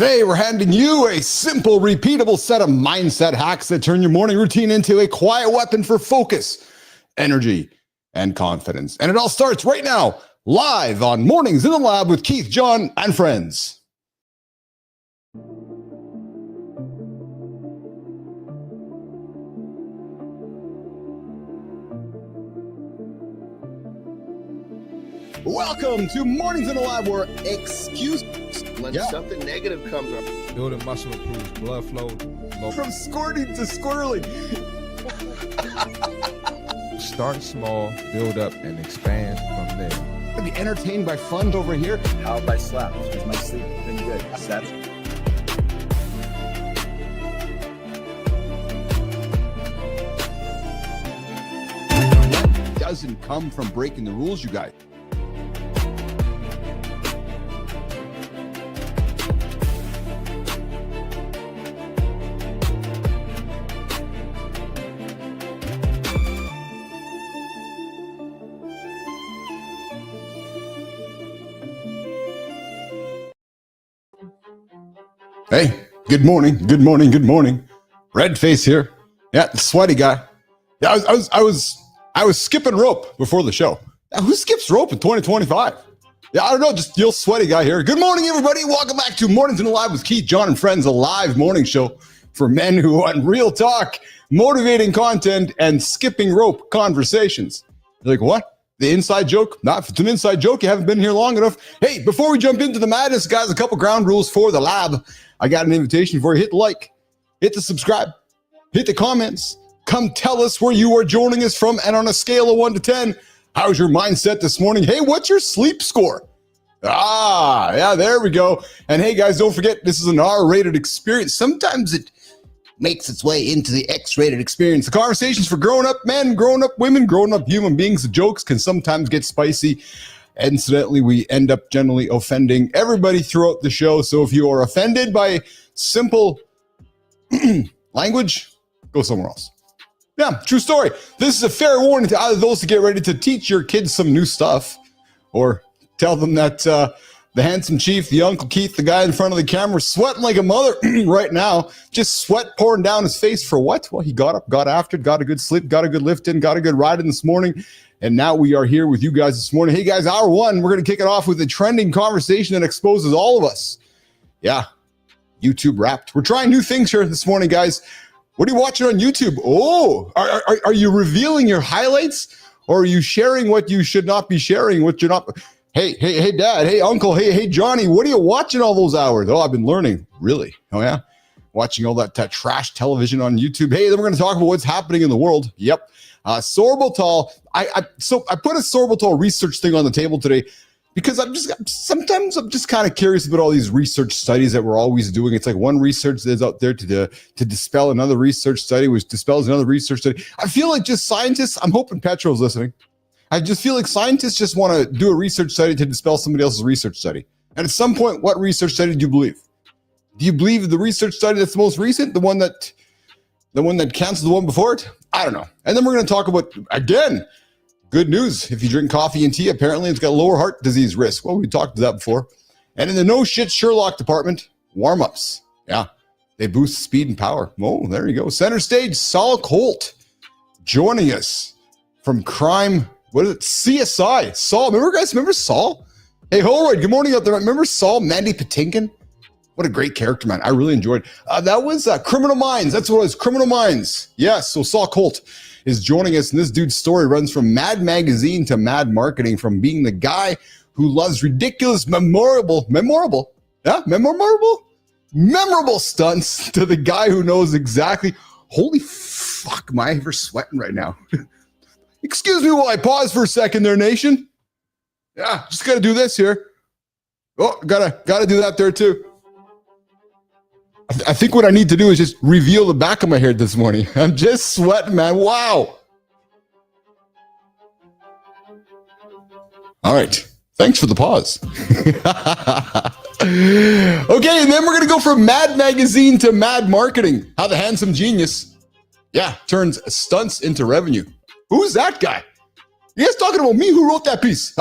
Today, we're handing you a simple, repeatable set of mindset hacks that turn your morning routine into a quiet weapon for focus, energy, and confidence. And it all starts right now, live on Mornings in the Lab with Keith, John, and friends. Welcome to Mornings in the Lab, where when something negative comes up. Building muscle improves blood flow. From squirting to squirreling. Start small, build up, and expand from there. Be entertained by fun over here. How have I slept? Has my sleep been good? That's Doesn't come from breaking the rules, you guys. Hey, good morning, good morning, good morning. Red face here. Yeah, the sweaty guy. Yeah, I was skipping rope before the show. Now, who skips rope in 2025? Yeah, I don't know, just real sweaty guy here. Good morning, everybody. Welcome back to Mornings in the Live with Keith, John, and friends, a live morning show for men who want real talk, motivating content, and skipping rope conversations. You're like, what? The inside joke? Not if it's an inside joke, you haven't been here long enough. Hey, before we jump into the madness, guys, a couple ground rules for the lab. I got an invitation for you. Hit the like, hit the subscribe, hit the comments. Come tell us where you are joining us from, and on a scale of 1 to 10, how's your mindset this morning? Hey, what's your sleep score? Yeah, there we go. And hey, guys, don't forget, this is an R-rated experience. Sometimes it makes its way into the X-rated experience. The conversations for grown-up men, grown-up women, grown-up human beings. The jokes can sometimes get spicy. Incidentally, we end up generally offending everybody throughout the show. So if you are offended by simple language, go somewhere else. Yeah, true story. This is a fair warning to either those to get ready to teach your kids some new stuff, or tell them that the handsome chief, the Uncle Keith, the guy in front of the camera, sweating like a mother right now, just sweat pouring down his face for what? Well, he got up, got after it, got a good sleep, got a good lift in, got a good ride in this morning. And now we are here with you guys this morning. Hey, guys, hour one, we're going to kick it off with a trending conversation that exposes all of us. Yeah, YouTube Wrapped. We're trying new things here this morning, guys. What are you watching on YouTube? Oh, are you revealing your highlights, or are you sharing what you should not be sharing, what you're not? Hey, Dad. Hey, Uncle. Hey, Johnny. What are you watching all those hours? Oh, I've been learning. Really? Oh, yeah? Watching all that trash television on YouTube. Hey, then we're going to talk about what's happening in the world. Yep. Sorbitol. I put a sorbitol research thing on the table today because sometimes I'm just kind of curious about all these research studies that we're always doing. It's like one research that's out there to dispel another research study, which dispels another research study. I feel like just scientists, I'm hoping Petro's listening. I just feel like scientists just want to do a research study to dispel somebody else's research study. And at some point, what research study do you believe? Do you believe the research study that's the most recent, the one that cancels the one before it? I don't know. And then we're going to talk about, again, good news. If you drink coffee and tea, apparently it's got lower heart disease risk. Well, we talked about that before. And in the no shit Sherlock department, Warmups. Yeah, they boost speed and power. Oh, there you go. Center stage, Saul Colt joining us from crime. What is it? CSI. Saul. Remember Saul? Hey, Holroyd, good morning out there. Remember Saul, Mandy Patinkin? What a great character, man. I really enjoyed. That was Criminal Minds. That's what it was, Criminal Minds. Yes, so Saul Colt is joining us, and this dude's story runs from Mad Magazine to Mad Marketing, from being the guy who loves ridiculous, memorable stunts to the guy who knows exactly. Holy fuck, am I ever sweating right now? Excuse me while I pause for a second there, nation. Yeah, just got to do this here. Oh, gotta do that there too. I think what I need to do is just reveal the back of my hair this morning. I'm just sweating, man. Wow. All right. Thanks for the pause. Okay, and then we're going to go from Mad Magazine to Mad Marketing. How the handsome genius, turns stunts into revenue. Who's that guy? You guys talking about me? Who wrote that piece?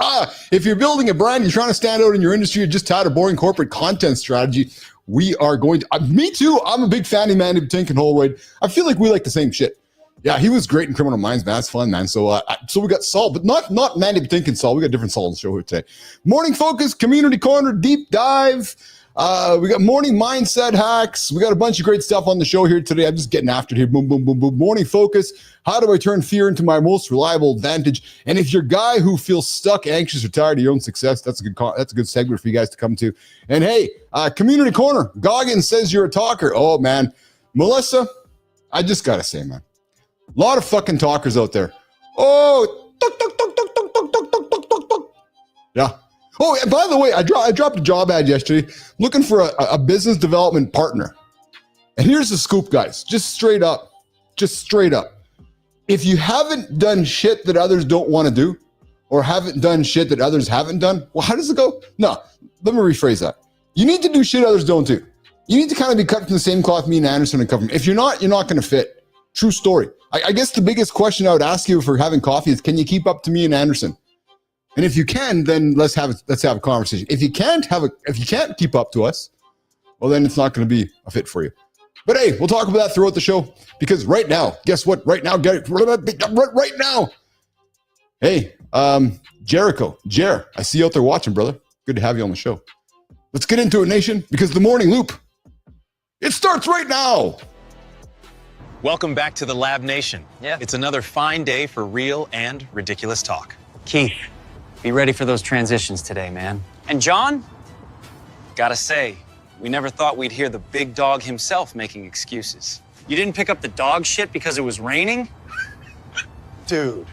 If you're building a brand, you're trying to stand out in your industry, you're just tired of boring corporate content strategy, we are going to, me too. I'm a big fan of Mandy Patinkin and Holroyd. I feel like we like the same shit. Yeah, he was great in Criminal Minds, man. That's fun, man. So so we got Saul, but not Mandy Patinkin Saul. We got different Saul on the show here today. Morning Focus, Community Corner, Deep Dive. We got morning mindset hacks. We got a bunch of great stuff on the show here today. I'm just getting after it here. Boom, boom, boom, boom. Morning focus. How do I turn fear into my most reliable advantage? And if you're a guy who feels stuck, anxious, or tired of your own success, that's a good segment for you guys to come to. And hey, community corner. Goggins says you're a talker. Oh man, Melissa, I just gotta say, man, a lot of fucking talkers out there. Oh, yeah. Oh, and by the way, I dropped a job ad yesterday looking for a business development partner. And here's the scoop, guys. Just straight up. If you haven't done shit that others don't want to do, or haven't done shit that others haven't done, well, how does it go? No, let me rephrase that. You need to do shit others don't do. You need to kind of be cut from the same cloth me and Anderson and cover. If you're not going to fit. True story. I guess the biggest question I would ask you for having coffee is, can you keep up to me and Anderson? And if you can, then let's have a conversation. If you can't keep up to us, well, then it's not going to be a fit for you. But hey, we'll talk about that throughout the show, because right now, guess what? Right now, right now. Hey, Jericho, I see you out there watching, brother. Good to have you on the show. Let's get into it, nation, because the morning loop, it starts right now. Welcome back to the Lab Nation. Yeah. It's another fine day for real and ridiculous talk. Keith, be ready for those transitions today, man. And John? Gotta say, we never thought we'd hear the big dog himself making excuses. You didn't pick up the dog shit because it was raining? Dude,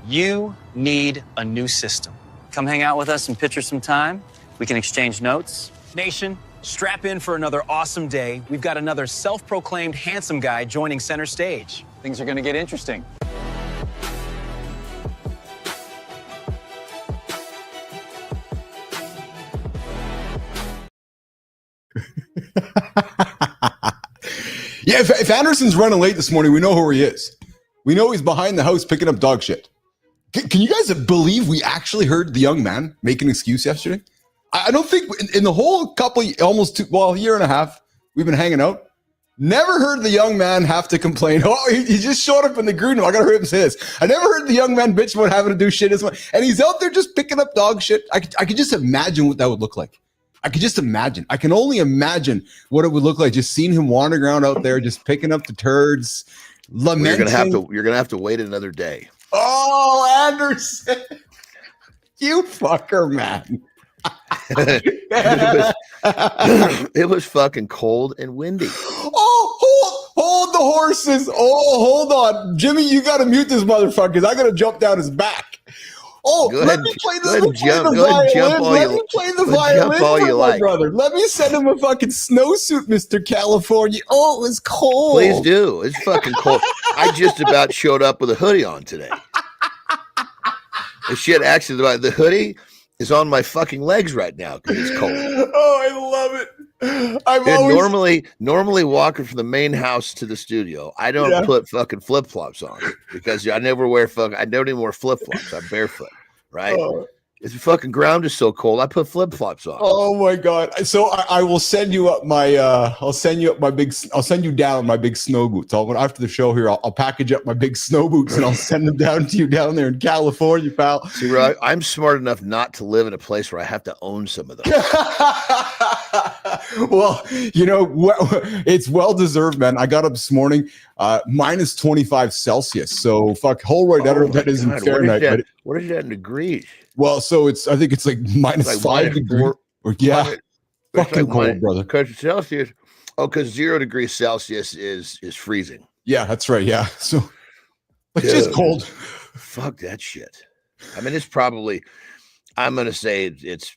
you need a new system. Come hang out with us and picture some time. We can exchange notes. Nation, strap in for another awesome day. We've got another self-proclaimed handsome guy joining center stage. Things are gonna get interesting. Yeah, if Anderson's running late this morning, we know who he is. We know he's behind the house picking up dog shit. Can you guys believe we actually heard the young man make an excuse yesterday? I don't think in the whole year and a half we've been hanging out, never heard the young man have to complain. Oh, he just showed up in the green room. I gotta hear him say this. I never heard the young man bitch about having to do shit as well. And he's out there just picking up dog shit. I could just imagine what that would look like. I could just imagine. I can only imagine what it would look like just seeing him wandering around out there, just picking up the turds, lamenting. You're gonna have to wait another day. Oh, Anderson, you fucker, man. It was fucking cold and windy. Oh, hold the horses. Oh, hold on, Jimmy. You got to mute this motherfucker. I got to jump down his back. Oh, let me play the violin. Let me play the violin for my brother. Let me send him a fucking snowsuit, Mr. California. Oh, it was cold. Please do. It's fucking cold. I just about showed up with a hoodie on today. The shit, actually, the hoodie is on my fucking legs right now because it's cold. Oh, I love it. Normally walking from the main house to the studio, I don't put fucking flip flops on because I don't even wear flip flops. I'm barefoot, right? Oh. It's fucking ground is so cold. I put flip flops on. Oh my god! So I will send you up my. I'll send you down my big snow boots. After the show here, I'll package up my big snow boots and I'll send them down to you down there in California, pal. See, I'm smart enough not to live in a place where I have to own some of those. Well, it's well deserved, man. I got up this morning, minus 25 Celsius. So fuck, Holroyd. I don't know if that is in Fahrenheit. What is that in degrees? Well, so I think it's like minus 5 degrees. Fucking cold, brother. Because Celsius, because 0 degrees Celsius is freezing. Yeah, that's right. Yeah, so it's just cold. Fuck that shit. I mean, it's probably. I'm gonna say it's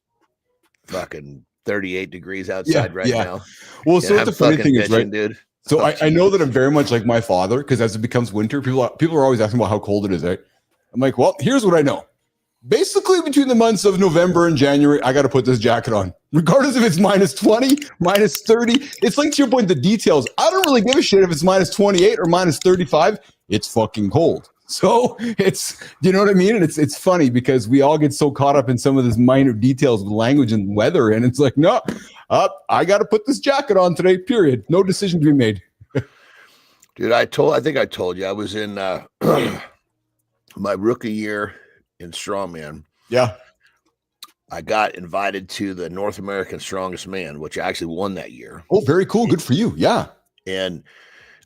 fucking 38 degrees outside now. Well, so what the funny thing is, right, dude? So I know that I'm very much like my father, because as it becomes winter, people are always asking about how cold it is, right? I'm like, well, here's what I know. Basically, between the months of November and January, I got to put this jacket on. Regardless if it's minus 20, minus 30. It's like, to your point, the details. I don't really give a shit if it's minus 28 or minus 35. It's fucking cold. So it's, you know what I mean? And it's funny because we all get so caught up in some of these minor details with language and weather. And it's like, no, I got to put this jacket on today, period. No decision to be made. Dude, I think I told you I was in my rookie year in strongman. Yeah. I got invited to the North American Strongest Man, which I actually won that year. Oh, very cool. Good for you. Yeah. And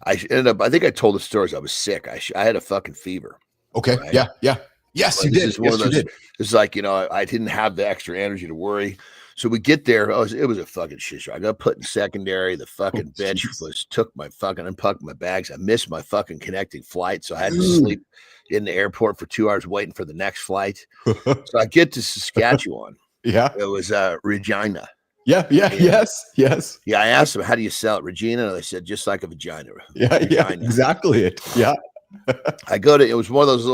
I ended up, I think I told the stories. I was sick. I had a fucking fever. Okay. Right? Yeah. Yeah. Yes, But you this did. is one Yes, of you those, did. it's like, I didn't have the extra energy to worry. So we get there. It was a fucking shit show. I got put in secondary. The fucking bitch took my fucking, unpacked my bags. I missed my fucking connecting flight. So I had to sleep in the airport for 2 hours waiting for the next flight. So I get to Saskatchewan. Yeah. It was Regina. Yeah. Yeah. And, Yes. Yeah. I asked them, how do you sell it? Regina? And they said, just like a vagina. Yeah. Yeah. Regina. Exactly it. Yeah. It was one of those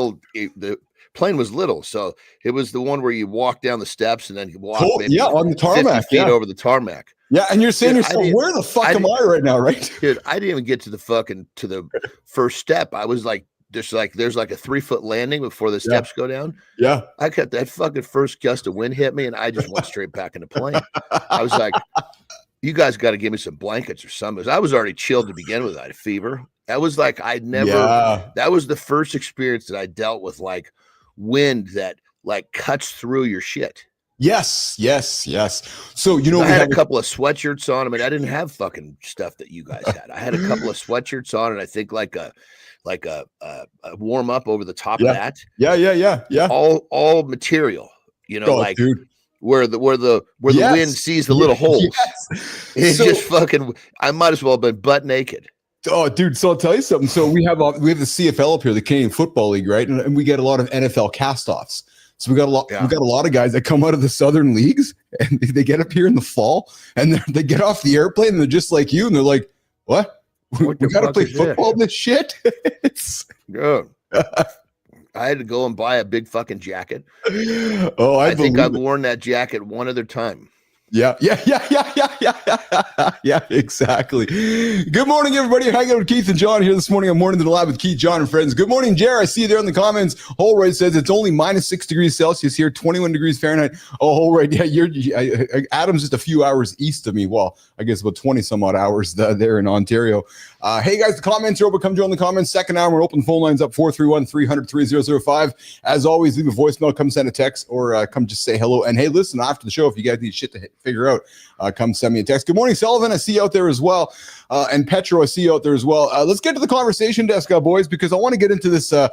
the plane was little. So it was the one where you walk down the steps and then you walk maybe on the tarmac. 50 feet over the tarmac. Yeah. And you're saying Dude, to yourself, where the fuck am I right now? Right. Dude, I didn't even get to the first step. I was like, there's like a 3-foot landing before the steps go down. Yeah. I got that fucking first gust of wind hit me and I just went straight back in the plane. I was like, you guys got to give me some blankets or something. I was already chilled to begin with. I had a fever. That was like, that was the first experience that I dealt with like wind that like cuts through your shit. Yes. So, I had a couple of sweatshirts on. I mean, I didn't have fucking stuff that you guys had. I had a couple of sweatshirts on and I think like a warm up over the top of that. Yeah. All material, like dude. where the wind sees the little holes. Yes. It's just fucking, I might as well have been butt naked. Oh, dude. So I'll tell you something. So we have the CFL up here, the Canadian Football League, right? And we get a lot of NFL cast-offs. So we got a lot of guys that come out of the Southern leagues and they get up here in the fall and they get off the airplane and they're just like you. And they're like, what? We got to play football this shit? Yeah. I had to go and buy a big fucking jacket. Oh, I think I've worn that jacket one other time. Yeah, exactly. Good morning, everybody. Hanging out with Keith and John here this morning on Morning to the Lab with Keith, John, and friends. Good morning, Jer. I see you there in the comments. Holroyd says it's only -6 degrees Celsius here, 21 degrees Fahrenheit. Oh, Holroyd, yeah, Adam's just a few hours east of me. Well, I guess about 20 some odd hours there in Ontario. Hey, guys, the comments are open. Come join the comments. Second hour, we're open. Phone lines up 431-300-3005. As always, leave a voicemail, come send a text, or come just say hello. And hey, listen, after the show, if you guys need shit to figure out, come send me a text. Good morning, Sullivan. I see you out there as well. And Petro, I see you out there as well. Let's get to the conversation desk, boys, because I want to get into this. I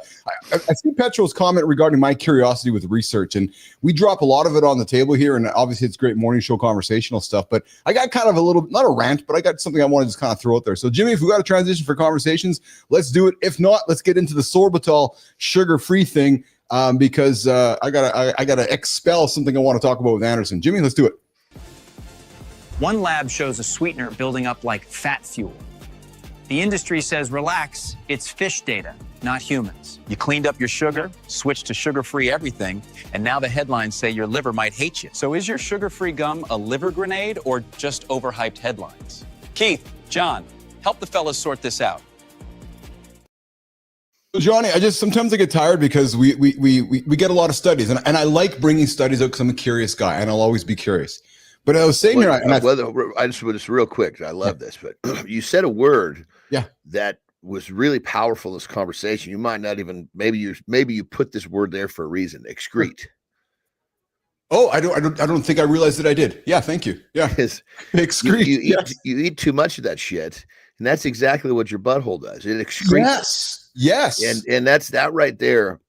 see Petro's comment regarding my curiosity with research, and we drop a lot of it on the table here, and obviously it's great morning show conversational stuff, but I got kind of a little, not a rant, but I got something I want to just kind of throw out there. So, Jimmy, if we got a transition for conversations, let's do it. If not, let's get into the sorbitol sugar-free thing, because I gotta expel something I want to talk about with Anderson. Jimmy, let's do it. One lab shows a sweetener building up like fat fuel. The industry says, relax, it's fish data, not humans. You cleaned up your sugar, switched to sugar-free everything, and now the headlines say your liver might hate you. So is your sugar-free gum a liver grenade or just overhyped headlines? Keith, John, help the fellas sort this out. Johnny, sometimes I get tired because we get a lot of studies, and I like bringing studies out because I'm a curious guy, and I'll always be curious. But I was saying I just real quick, I love this, but you said a word that was really powerful in this conversation. You might not even, maybe you put this word there for a reason. Excrete. Oh, I don't think I realized that I did. Yeah, thank you. Yeah, excrete. You eat too much of that shit, and that's exactly what your butthole does. It excretes. Yes. And that's that right there.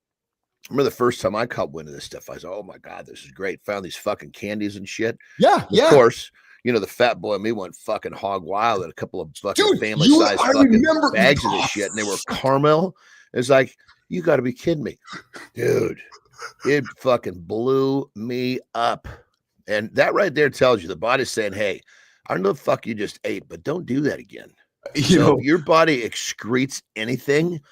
I remember the first time I caught wind of this stuff, I was, oh my God, this is great. Found these fucking candies and shit. Yeah. Of course, the fat boy and me went fucking hog wild at a couple of fucking family-sized fucking bags of this shit, and they were caramel. It's like, you got to be kidding me. Dude, it fucking blew me up. And that right there tells you the body's saying, hey, I don't know the fuck you just ate, but don't do that again. If your body excretes anything,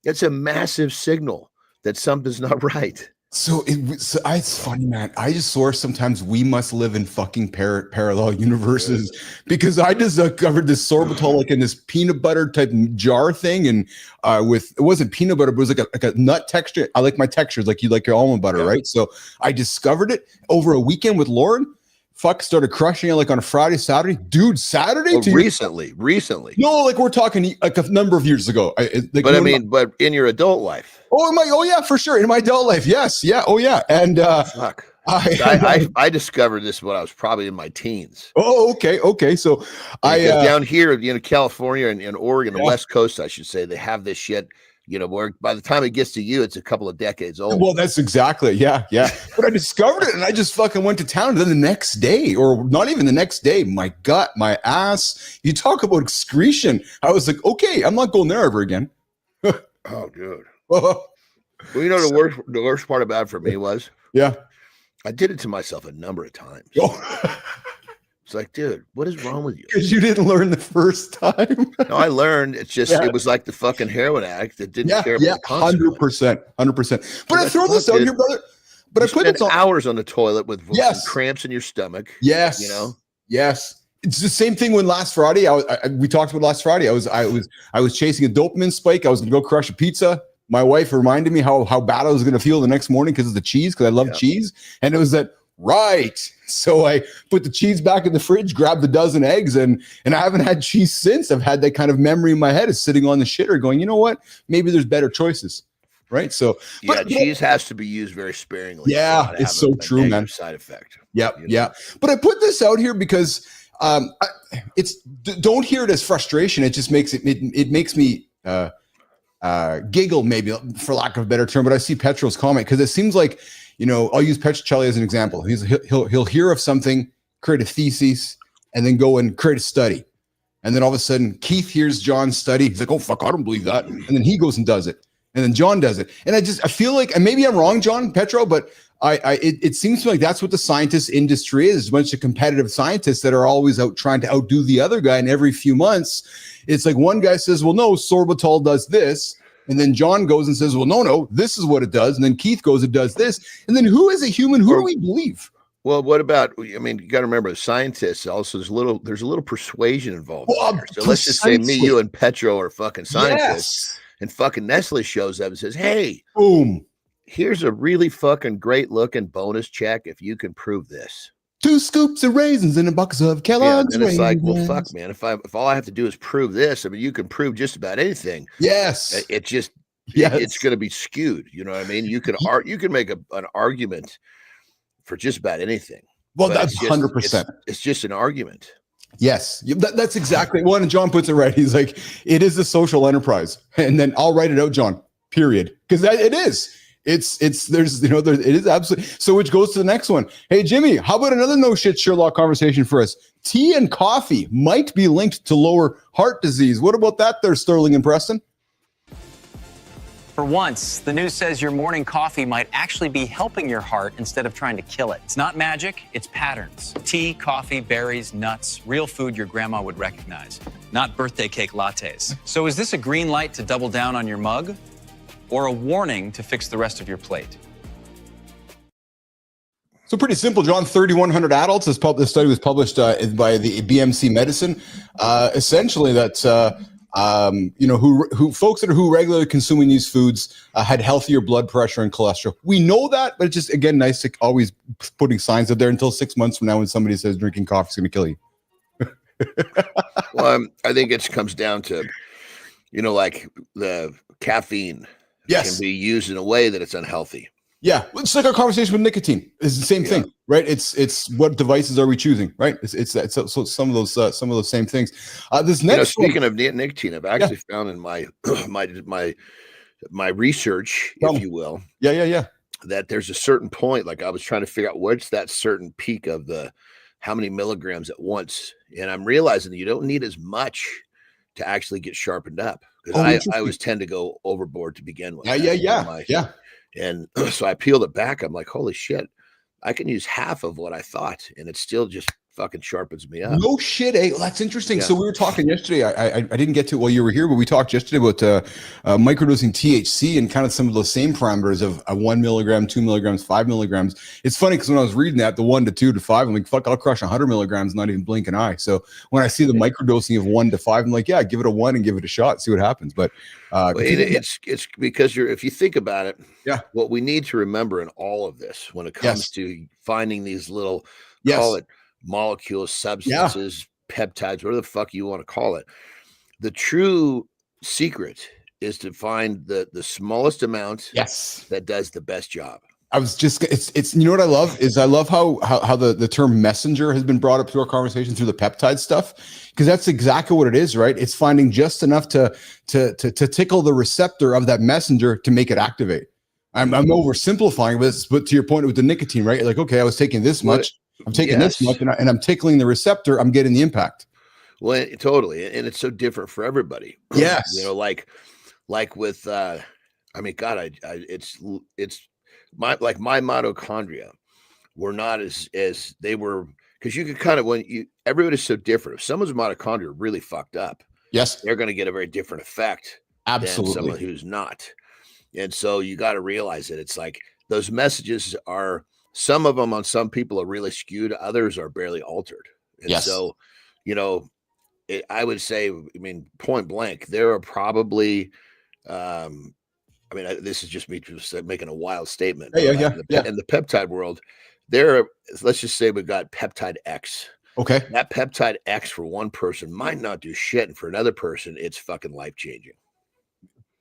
it's a massive signal that something's not right. So it's funny, man. I just swear sometimes we must live in fucking parallel universes because I just covered this sorbitol like in this peanut butter type jar thing, and it wasn't peanut butter, but it was like a nut texture. I like my textures like you like your almond butter, right? So I discovered it over a weekend with Lauren. Started crushing it like on a Friday, Saturday, dude. Saturday, recently. No, like we're talking like a number of years ago. But in your adult life. Oh yeah, for sure. In my adult life, yes, yeah, oh yeah, and fuck. I discovered this when I was probably in my teens. Oh, okay. So down here, California and Oregon, the West Coast, I should say, they have this shit. Where by the time it gets to you, it's a couple of decades old. Well, that's exactly, yeah. But I discovered it, and I just fucking went to town. And then the next day, or not even the next day, my gut, my ass. You talk about excretion. I was like, okay, I'm not going there ever again. Oh, dude. Well, the worst part about it for me was, I did it to myself a number of times. It's like, dude, what is wrong with you? Because you didn't learn the first time. No, I learned. It's just, it was like the fucking heroin addict that didn't care about the consequences. 100%. But I throw this out here, brother. But I put it hours on the toilet with some cramps in your stomach. Yes. Yes. It's the same thing when last Friday, we talked about last Friday. I was chasing a dopamine spike. I was going to go crush a pizza. My wife reminded me how bad I was going to feel the next morning because of the cheese, because I love cheese. And it was that, right. So I put the cheese back in the fridge, grabbed a dozen eggs, and I haven't had cheese since. I've had that kind of memory in my head of sitting on the shitter going, you know what? Maybe there's better choices. Right. So cheese has to be used very sparingly. Yeah, it's so true, man. Side effect. Yep. Yeah. But I put this out here because don't hear it as frustration. It just makes it makes me giggle, maybe, for lack of a better term. But I see Petro's comment because it seems like, I'll use Petrocelli as an example. He'll hear of something, create a thesis, and then go and create a study. And then all of a sudden, Keith hears John's study. He's like, oh, fuck, I don't believe that. And then he goes and does it. And then John does it. And I feel like, and maybe I'm wrong, John, Petro, but it seems to me like that's what the scientist industry is. A bunch of competitive scientists that are always out trying to outdo the other guy. And every few months, it's like one guy says, well, no, sorbitol does this. And then John goes and says, well, no, this is what it does. And then Keith goes and does this. And then who is a human? Who do we believe? Well, what about, you got to remember, scientists also, there's a little persuasion involved. Well, there. So let's just say me, you, and Petro are fucking scientists. Yes. And fucking Nestle shows up and says, hey, boom, here's a really fucking great looking bonus check if you can prove this. 2 scoops of raisins in a box of Kellogg's. And it's like, well, fuck, man. If all I have to do is prove this, you can prove just about anything. Yes. It just, it's going to be skewed. You know what I mean? You can make an argument for just about anything. Well, that's 100%. It's just an argument. Yes, that's exactly one. And John puts it right. He's like, it is a social enterprise. And then I'll write it out, John, period. Because it is. It is absolutely. So which goes to the next one. Hey, Jimmy, how about another no shit Sherlock conversation for us? Tea and coffee might be linked to lower heart disease. What about that there, Sterling and Preston? For once, the news says your morning coffee might actually be helping your heart instead of trying to kill it. It's not magic, it's patterns. Tea, coffee, berries, nuts, real food your grandma would recognize, not birthday cake lattes. So is this a green light to double down on your mug, or a warning to fix the rest of your plate? So pretty simple, John. 3,100 adults. This study was published by the BMC Medicine. Essentially, that who regularly consuming these foods had healthier blood pressure and cholesterol. We know that, but it's just, again, nice to always putting signs out there until 6 months from now when somebody says drinking coffee is going to kill you. Well, I think it comes down to, like the caffeine. Yes. Can be used in a way that it's unhealthy. Yeah, it's like our conversation with nicotine. It's the same thing, right? It's what devices are we choosing, right? It's so some of those same things. This next speaking of nicotine, I've actually found in my my research, if you will, that there's a certain point. Like I was trying to figure out what's that certain peak of how many milligrams at once, and I'm realizing that you don't need as much to actually get sharpened up. Because I always tend to go overboard to begin with. Yeah. And so I peeled it back. I'm like, holy shit, I can use half of what I thought, and it's still just fucking sharpens me up. No shit, eh? Well, that's interesting. Yeah. So we were talking yesterday. I didn't get to it while you were here, but we talked yesterday about microdosing THC and kind of some of those same parameters of 1 milligram, 2 milligrams, 5 milligrams. It's funny because when I was reading that, the 1 to 2 to 5, I'm like, fuck, I'll crush 100 milligrams, not even blink an eye. So when I see the microdosing of 1 to 5, I'm like, yeah, give it a 1 and give it a shot, see what happens. But it's because if you think about it, yeah, what we need to remember in all of this when it comes to finding these little, call it molecules, substances, peptides, whatever the fuck you want to call it. The true secret is to find the smallest amount that does the best job. I was just, it's you know what I love is I love how the term messenger has been brought up to our conversation through the peptide stuff, because that's exactly what it is, right? It's finding just enough to tickle the receptor of that messenger to make it activate. I'm oversimplifying this, but to your point with the nicotine, right? Like, okay, I was taking this much, I'm taking this much, and I'm tickling the receptor, I'm getting the impact. Well, totally, and it's so different for everybody. Yes, you know, like with, I mean, God, it's my mitochondria were not as they were, because you could kind of everybody's so different. If someone's mitochondria are really fucked up, yes, they're going to get a very different effect than someone who's not. And so you got to realize that it's like those messages are, some of them on some people are really skewed, others are barely altered. And so, you know, I would say, I mean, point blank, there are probably, I mean, this is just me just making a wild statement. In the peptide world, let's just say we've got peptide X. Okay. That peptide X for one person might not do shit. And for another person, it's fucking life-changing.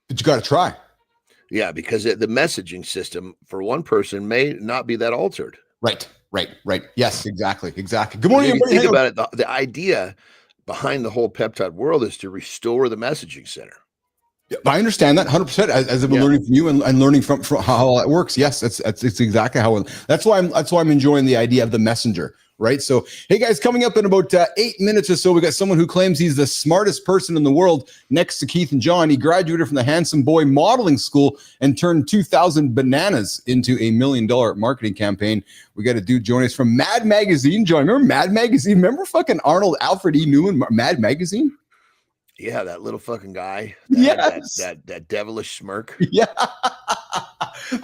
But you got to try. Yeah, because the messaging system for one person may not be that altered. Right. Yes, exactly. Good morning. If you think about it, the idea behind the whole peptide world is to restore the messaging center. Yeah, I understand that 100%. As I've been learning from you and learning from how that works. Yes, that's exactly how. That's why I'm enjoying the idea of the messenger. Right. So, hey guys, coming up in about 8 minutes or so, we got someone who claims he's the smartest person in the world next to Keith and John. He graduated from the Handsome Boy Modeling School and turned 2,000 bananas into $1 million marketing campaign. We got a dude join us from Mad Magazine. John, remember Mad Magazine? Remember fucking Alfred E. Newman, Mad Magazine? Yeah, that little fucking guy. That devilish smirk. Yeah.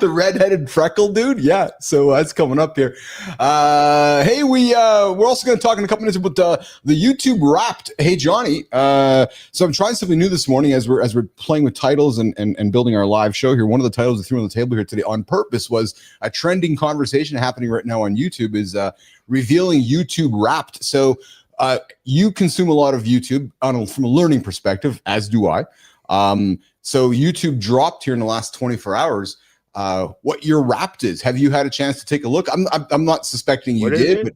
The redheaded freckle dude. Yeah. So that's coming up here. Hey, we're also going to talk in a couple minutes about the YouTube Wrapped. Hey, Johnny. So I'm trying something new this morning as we're playing with titles and building our live show here. One of the titles I threw on the table here today on purpose was a trending conversation happening right now on YouTube is revealing YouTube Wrapped. So you consume a lot of YouTube from a learning perspective, as do I. So YouTube dropped here in the last 24 hours. What your Wrapped is. Have you had a chance to take a look? I'm not suspecting you did, but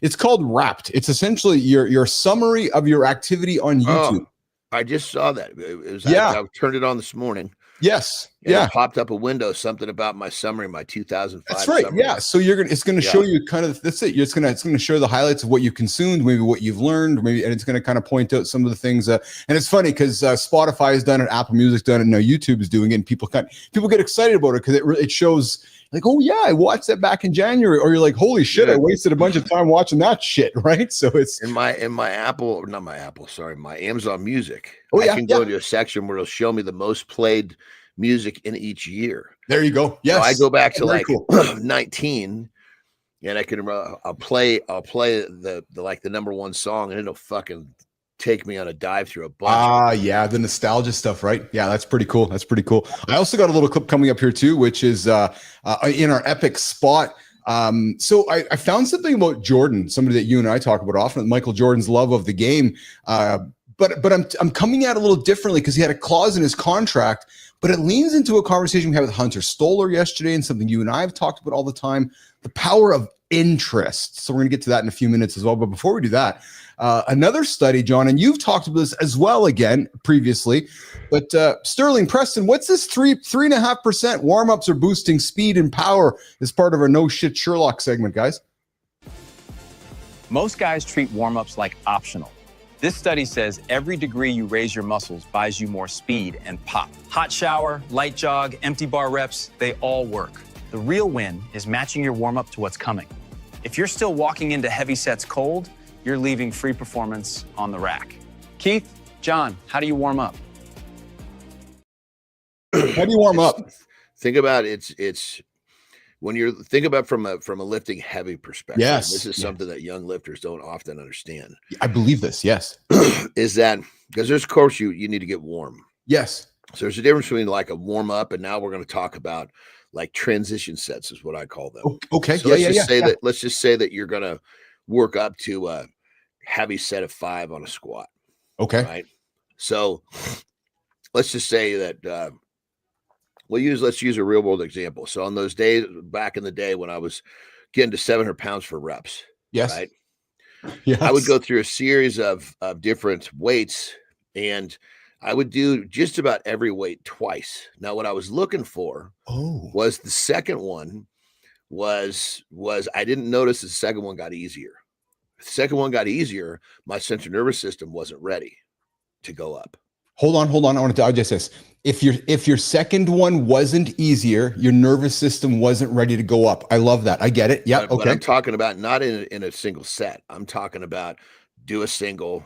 it's called Wrapped. It's essentially your summary of your activity on YouTube. Oh, I just saw that. It was, I turned it on this morning. Yes. It popped up a window, something about my summary, my 2005. That's right. Summary. Yeah. So it's going to show you kind of, that's it. It's going to show the highlights of what you consumed, maybe what you've learned, and it's going to kind of point out some of the things. And it's funny because Spotify has done it, Apple Music's done it, now YouTube is doing it, and people get excited about it because it shows like, oh yeah, I watched that back in January, or you're like, holy shit, I wasted a bunch of time watching that shit, right? So it's in my Amazon Music. I can go to a section where it'll show me the most played music in each year. There you go. Yes, so I go back to 19, and I can I'll play the number one song, and it'll fucking take me on a dive through a bunch. Yeah, the nostalgia stuff, right? Yeah, that's pretty cool. I also got a little clip coming up here too, which is in our epic spot. So I found something about Jordan, somebody that you and I talk about often, Michael Jordan's love of the game. But I'm coming at it a little differently because he had a clause in his contract, but it leans into a conversation we had with Hunter Stoller yesterday and something you and I have talked about all the time, the power of interest. So we're going to get to that in a few minutes as well. But before we do that, another study, John, and you've talked about this as well again previously, but Sterling Preston, what's this 3.5% warm-ups are boosting speed and power as part of our No Shit Sherlock segment, guys? Most guys treat warm-ups like optional. This study says every degree you raise your muscles buys you more speed and pop. Hot shower, light jog, empty bar reps, they all work. The real win is matching your warm-up to what's coming. If you're still walking into heavy sets cold, you're leaving free performance on the rack. Keith, John, how do you warm up? How do you warm up? Think about it's when you're think about from a lifting heavy perspective. Yes. This is something that young lifters don't often understand. I believe this. Yes. Is that because there's, of course, you need to get warm. Yes. So there's a difference between like a warm up, and now we're going to talk about like transition sets is what I call them. Okay. So let's just say that you're going to work up to a heavy set of 5 on a squat. Okay. Right. So let's just say that let's use a real world example. So on those days back in the day when I was getting to 700 pounds for reps, yes. Right. Yes. I would go through a series of different weights, and I would do just about every weight twice. Now, what I was looking for was the second one was I didn't notice the second one got easier. The second one got easier. My central nervous system wasn't ready to go up. Hold on. I want to digest this. If your second one wasn't easier, your nervous system wasn't ready to go up. I love that. I get it. Yeah. Okay. But I'm talking about not in a single set. I'm talking about do a single,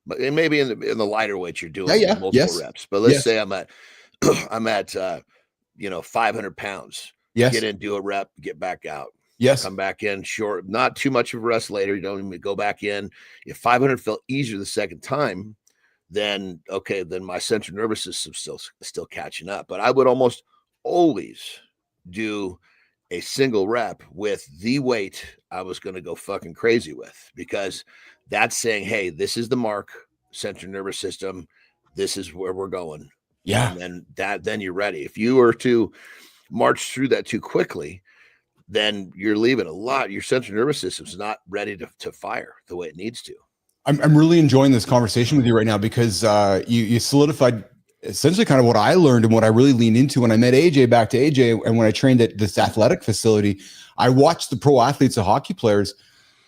but maybe in the lighter weights you're doing multiple reps. But let's say I'm at 500 pounds. Yes. Get in, do a rep, get back out. Yes. Come back in short, not too much of a rest later. You don't even go back in. If 500 felt easier the second time, then my central nervous system still catching up. But I would almost always do a single rep with the weight I was going to go fucking crazy with, because that's saying, hey, this is the mark, central nervous system. This is where we're going. Yeah. And then you're ready. If you were to march through that too quickly, then you're leaving your central nervous system's not ready to fire the way it needs to. I'm really enjoying this conversation with you right now, because you solidified essentially kind of what I learned and what I really leaned into when I met AJ, back to AJ. And when I trained at this athletic facility, I watched the pro athletes, the hockey players,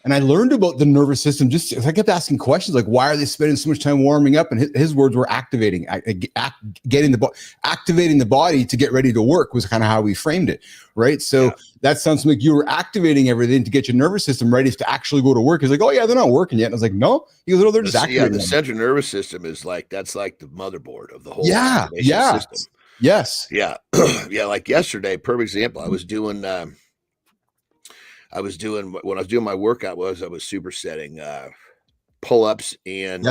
and I learned about the nervous system. Just I kept asking questions like, why are they spending so much time warming up? And his words were activating the body to get ready to work, was kind of how we framed it. Right. So that sounds like you were activating everything to get your nervous system ready to actually go to work. He's like, oh yeah, they're not working yet. And I was like, no, he goes, no, they're just activating. Yeah, the central nervous system is that's like the motherboard of the whole system. Yes. Yeah. Yeah. Like yesterday, perfect example. I was doing when I was doing my workout I was supersetting pull-ups and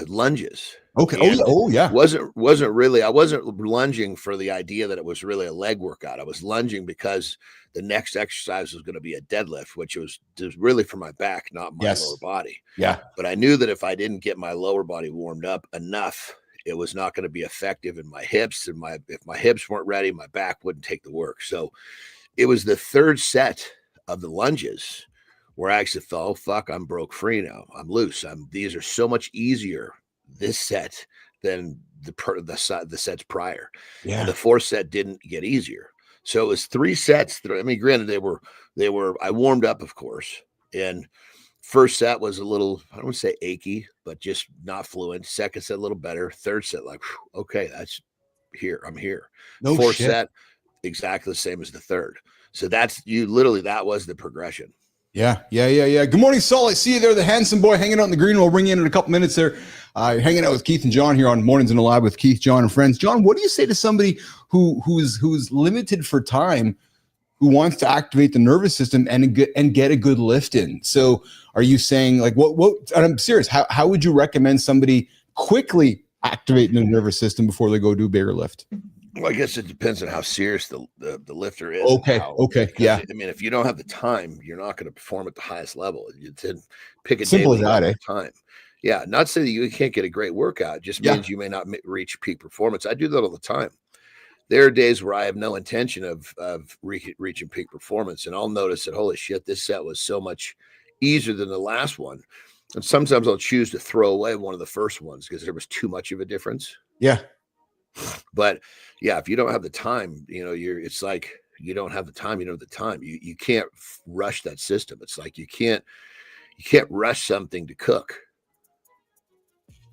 lunges. Okay. And yeah. Wasn't really, I wasn't lunging for the idea that it was really a leg workout. I was lunging because the next exercise was going to be a deadlift, which was really for my back, not my lower body. Yeah. But I knew that if I didn't get my lower body warmed up enough, it was not going to be effective in my hips. And if my hips weren't ready, my back wouldn't take the work. So it was the third set of the lunges where I actually thought, oh, fuck, I'm broke free now. I'm loose. These are so much easier this set than the sets prior. Yeah. And the fourth set didn't get easier. So it was 3 sets. Granted, they were, I warmed up, of course. And first set was a little, I don't want to say achy, but just not fluent. Second set, a little better. Third set, like, okay, that's here. I'm here. Fourth set, exactly the same as the third. So that was the progression. Yeah. Good morning, Saul. I see you there, the handsome boy hanging out in the green. We'll bring you in a couple minutes there. Hanging out with Keith and John here on Mornings in the Lab with Keith, John, and friends. John, what do you say to somebody who's limited for time, who wants to activate the nervous system and get a good lift in? So are you saying like what? And I'm serious. How would you recommend somebody quickly activating the nervous system before they go do a bigger lift? Well, I guess it depends on how serious the lifter is. Okay. Yeah. I mean, if you don't have the time, you're not going to perform at the highest level. You pick a simple as that, time. Yeah. Not saying that you can't get a great workout. Just means you may not reach peak performance. I do that all the time. There are days where I have no intention of reaching peak performance, and I'll notice that, holy shit, this set was so much easier than the last one. And sometimes I'll choose to throw away one of the first ones because there was too much of a difference. Yeah. But yeah, if you don't have the time, it's like you don't have the time. You don't have the time. You can't rush that system. It's like you can't rush something to cook.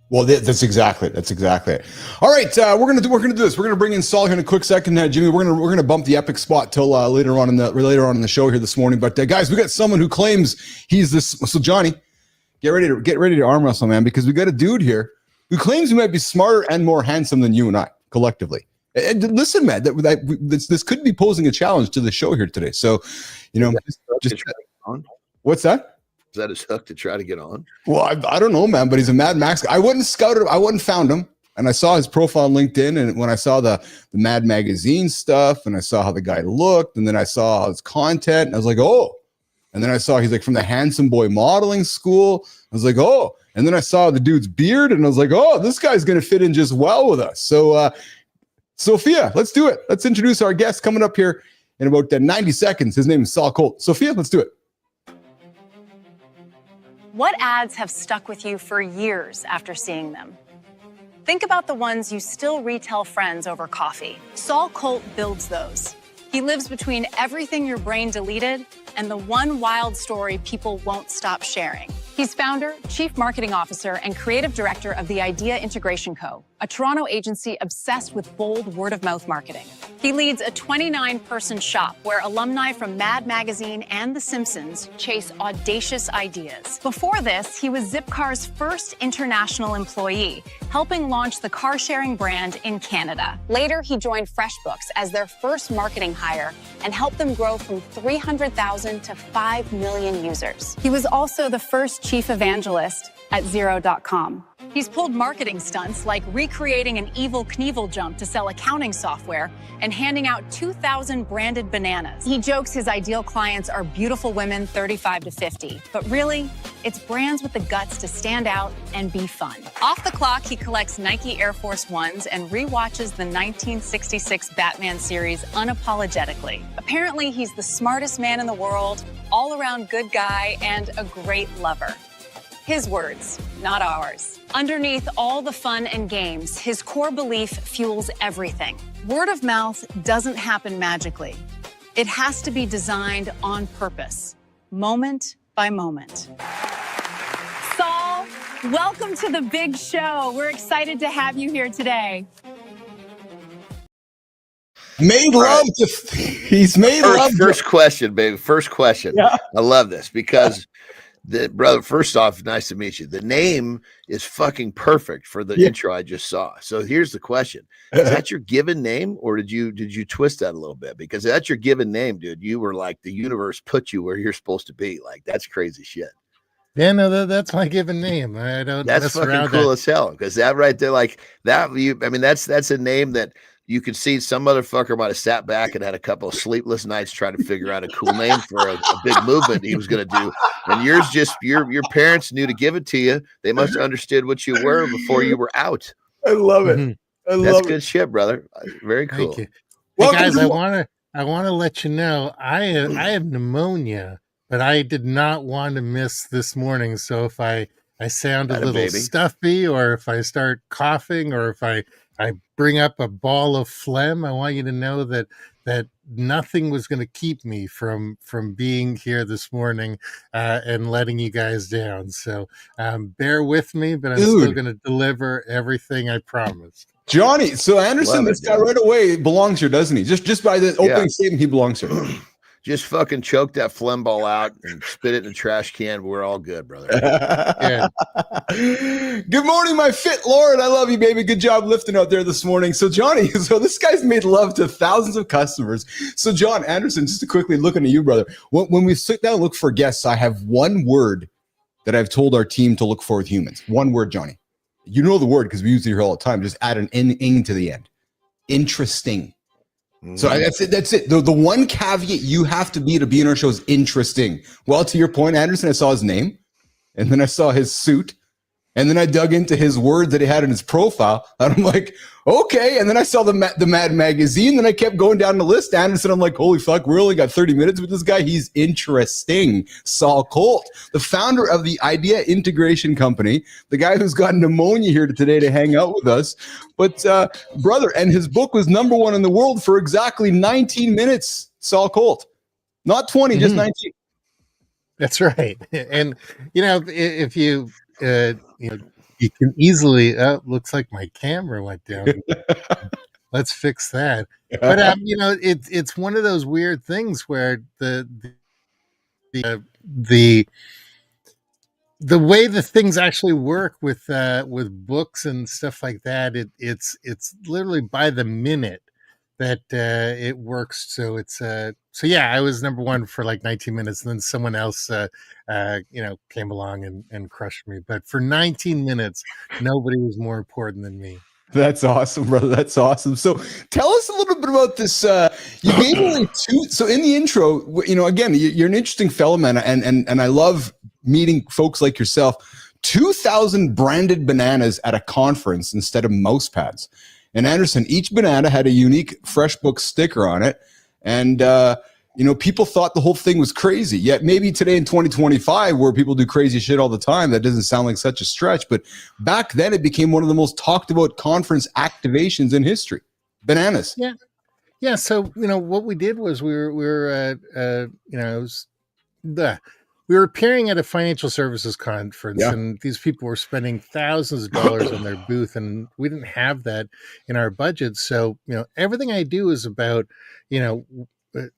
Well, that's exactly it. All right, we're gonna do this. We're gonna bring in Saul here in a quick second, Jimmy. We're gonna bump the epic spot till later on in the show here this morning. But guys, we got someone who claims he's this. So Johnny, get ready to arm wrestle, man, because we got a dude here who claims he might be smarter and more handsome than you and I collectively. And listen, man, this could be posing a challenge to the show here today. So, what's that? Is that his hook to try to get on? Well, I don't know, man, but he's a Mad Max. I wouldn't scout it. I wouldn't found him. And I saw his profile on LinkedIn. And when I saw the Mad Magazine stuff and I saw how the guy looked and then I saw his content and I was like, oh. And then I saw he's like from the Handsome Boy Modeling School. I was like, oh. And then I saw the dude's beard and I was like, oh, this guy's going to fit in just well with us. So, Sophia, let's do it. Let's introduce our guest coming up here in about 90 seconds. His name is Saul Colt. Sophia, let's do it. What ads have stuck with you for years after seeing them? Think about the ones you still retell friends over coffee. Saul Colt builds those. He lives between everything your brain deleted and the one wild story people won't stop sharing. He's founder, chief marketing officer, and creative director of the Idea Integration Co., a Toronto agency obsessed with bold word-of-mouth marketing. He leads a 29-person shop where alumni from Mad Magazine and The Simpsons chase audacious ideas. Before this, he was Zipcar's first international employee, helping launch the car-sharing brand in Canada. Later, he joined FreshBooks as their first marketing hire and helped them grow from 300,000 to 5 million users. He was also the first chief evangelist at Xero.com. He's pulled marketing stunts like recreating an Evel Knievel jump to sell accounting software and handing out 2,000 branded bananas. He jokes his ideal clients are beautiful women 35 to 50, but really, it's brands with the guts to stand out and be fun. Off the clock, he collects Nike Air Force Ones and rewatches the 1966 Batman series unapologetically. Apparently, he's the smartest man in the world, all-around good guy, and a great lover. His words, not ours. Underneath all the fun and games, his core belief fuels everything. Word of mouth doesn't happen magically. It has to be designed on purpose, moment by moment. Saul, welcome to the big show. We're excited to have you here today. He's made love. First question, baby. First question. Yeah. I love this because brother, first off, nice to meet you. The name is fucking perfect for the intro I just saw. So here's the question. Is that your given name or did you twist that a little bit? Because that's your given name, dude. You were like the universe put you where you're supposed to be. Like that's crazy shit. Yeah, no, that's my given name. I don't. That's fucking cool as hell. Because that right there, like that. That's a name that you could see some motherfucker might have sat back and had a couple of sleepless nights trying to figure out a cool name for a big movement he was going to do. And yours just your parents knew to give it to you. They must have understood what you were before you were out. I love it. That's good shit, brother. Very cool. Thank you. Hey guys, I want to let you know I have pneumonia, but I did not want to miss this morning. So if I sound a little stuffy, or if I start coughing, or if I bring up a ball of phlegm, I want you to know that nothing was going to keep me from being here this morning and letting you guys down. So bear with me, but I'm still going to deliver everything I promised. Johnny, so Anderson, this guy right away belongs here, doesn't he? Just by the opening statement, he belongs here. Just fucking choke that phlegm ball out and spit it in a trash can. We're all good, brother. Yeah. Good morning, my fit Lord. I love you, baby. Good job lifting out there this morning. So, Johnny, this guy's made love to thousands of customers. So, John Anderson, just to quickly looking at you, brother. When we sit down and look for guests, I have one word that I've told our team to look for with humans. One word, Johnny. You know the word because we use it here all the time. Just add an ing to the end. Interesting. So that's it. The one caveat you have to be in our show is interesting. Well, to your point, Anderson, I saw his name, and then I saw his suit, and then I dug into his word that he had in his profile, and I'm like, okay. And then I saw the Mad Magazine, then I kept going down the list, Anderson. I'm like, holy fuck, we only got 30 minutes with this guy. He's interesting. Saul Colt, the founder of the Idea Integration Company, the guy who's got pneumonia here today to hang out with us. But brother, and his book was #1 in the world for exactly 19 minutes. Saul Colt, not 20, just 19. That's right. And if you you can easily, looks like my camera went down. Let's fix that. But it's one of those weird things where the way the things actually work with books and stuff like that, it's literally by the minute that it works. So it's so yeah, I was number one for like 19 minutes, and then someone else came along and crushed me. But for 19 minutes, nobody was more important than me. That's awesome, brother. That's awesome. So tell us a little bit about this. You gave away two. So in the intro, again, you're an interesting fellow, man. And I love meeting folks like yourself. 2,000 branded bananas at a conference instead of mouse pads. And Anderson, each banana had a unique FreshBooks sticker on it. And, people thought the whole thing was crazy. Yet maybe today in 2025, where people do crazy shit all the time, that doesn't sound like such a stretch. But back then, it became one of the most talked about conference activations in history. Bananas. Yeah. Yeah. So, what we did was we were appearing at a financial services conference, and these people were spending thousands of dollars on their booth, and we didn't have that in our budget. So, everything I do is about,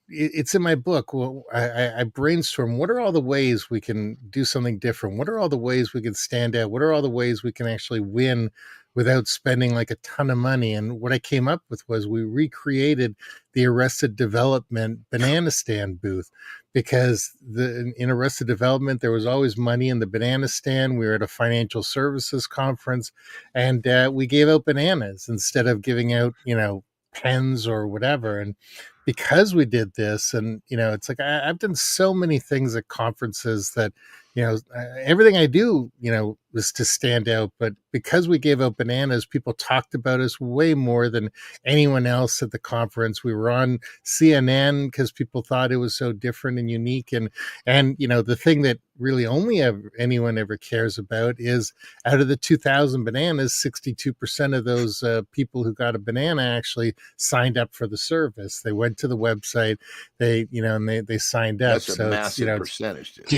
it's in my book. Well, I brainstorm, what are all the ways we can do something different? What are all the ways we can stand out? What are all the ways we can actually win without spending like a ton of money? And what I came up with was we recreated the Arrested Development banana stand booth, because in Arrested Development, there was always money in the banana stand. We were at a financial services conference, and we gave out bananas instead of giving out, pens or whatever. And because we did this, and it's like I've done so many things at conferences that everything I do was to stand out. But because we gave out bananas, people talked about us way more than anyone else at the conference. We were on CNN because people thought it was so different and unique. And the thing that really only anyone ever cares about is, out of the 2,000 bananas, 62% of those people who got a banana actually signed up for the service. They went to the website, they signed up. That's a massive percentage, dude.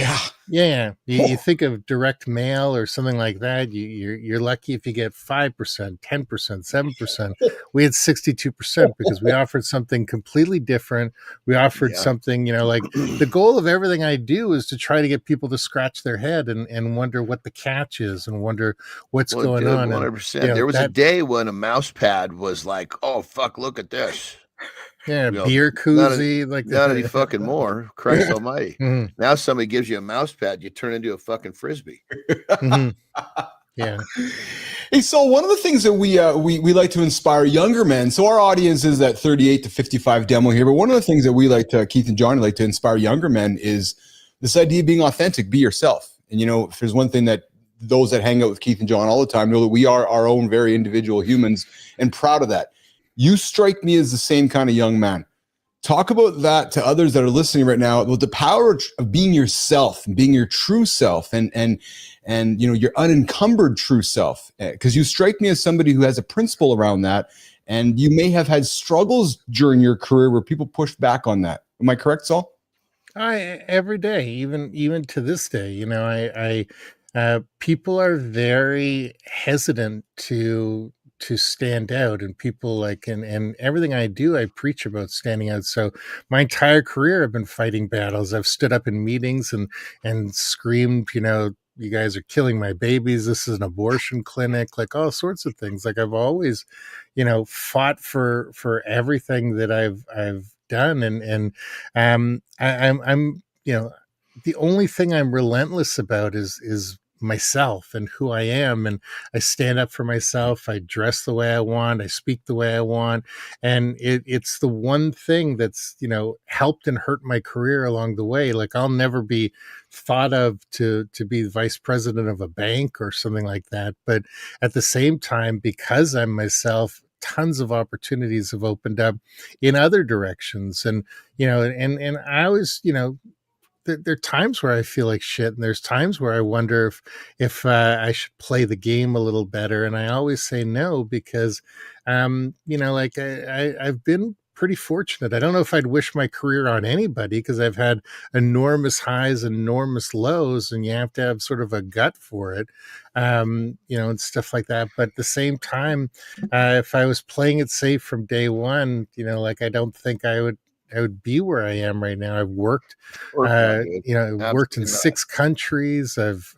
Yeah. You think of direct mail or something like that, you're lucky if you get 5%, 10%, 7%. We had 62% because we offered something completely different. We offered something, like the goal of everything I do is to try to get people to scratch their head and wonder what the catch is and wonder what's going on. 100%. There was a day when a mouse pad was like, oh, fuck, look at this. Yeah, beer koozie, not any fucking more. Christ almighty. Mm-hmm. Now somebody gives you a mouse pad, you turn into a fucking frisbee. Mm-hmm. Yeah. Hey, Saul, one of the things that we like to inspire younger men. So our audience is that 38 to 55 demo here. But one of the things that we like to, Keith and Johnny like to inspire younger men is this idea of being authentic, be yourself. And, if there's one thing that those that hang out with Keith and John all the time know, that we are our own very individual humans, and proud of that. You strike me as the same kind of young man. Talk about that to others that are listening right now, about the power of being yourself and being your true self and your unencumbered true self. Because you strike me as somebody who has a principle around that, and you may have had struggles during your career where people pushed back on that. Am I correct, Saul? Every day, even to this day, people are very hesitant to stand out, and people and everything I do, I preach about standing out. So my entire career, I've been fighting battles. I've stood up in meetings and screamed, you guys are killing my babies. This is an abortion clinic, like all sorts of things. Like I've always, fought for everything that I've done. And I'm the only thing I'm relentless about is myself and who I am, and I stand up for myself. I dress the way I want, I speak the way I want, and it's the one thing that's helped and hurt my career along the way. Like I'll never be thought of to be vice president of a bank or something like that, but at the same time, because I'm myself, tons of opportunities have opened up in other directions. And and I always there are times where I feel like shit, and there's times where I wonder if I should play the game a little better. And I always say no, because I've been pretty fortunate. I don't know if I'd wish my career on anybody because I've had enormous highs and enormous lows, and you have to have sort of a gut for it, and stuff like that. But at the same time, if I was playing it safe from day one, like I don't think I would be where I am right now. I've worked, worked in 6 countries. I've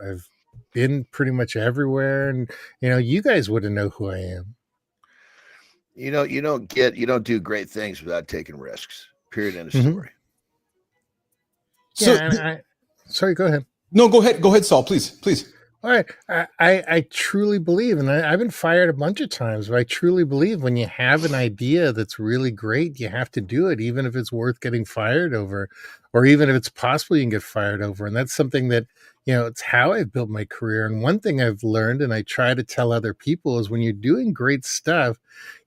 been pretty much everywhere, and you guys wouldn't know who I am. You don't do great things without taking risks. Period. End of story. So, sorry, go ahead. No, go ahead, Saul, please. All right. I truly believe, and I've been fired a bunch of times, but I truly believe when you have an idea that's really great, you have to do it, even if it's worth getting fired over, or even if it's possible you can get fired over. And that's something that, it's how I've built my career. And one thing I've learned, and I try to tell other people, is when you're doing great stuff,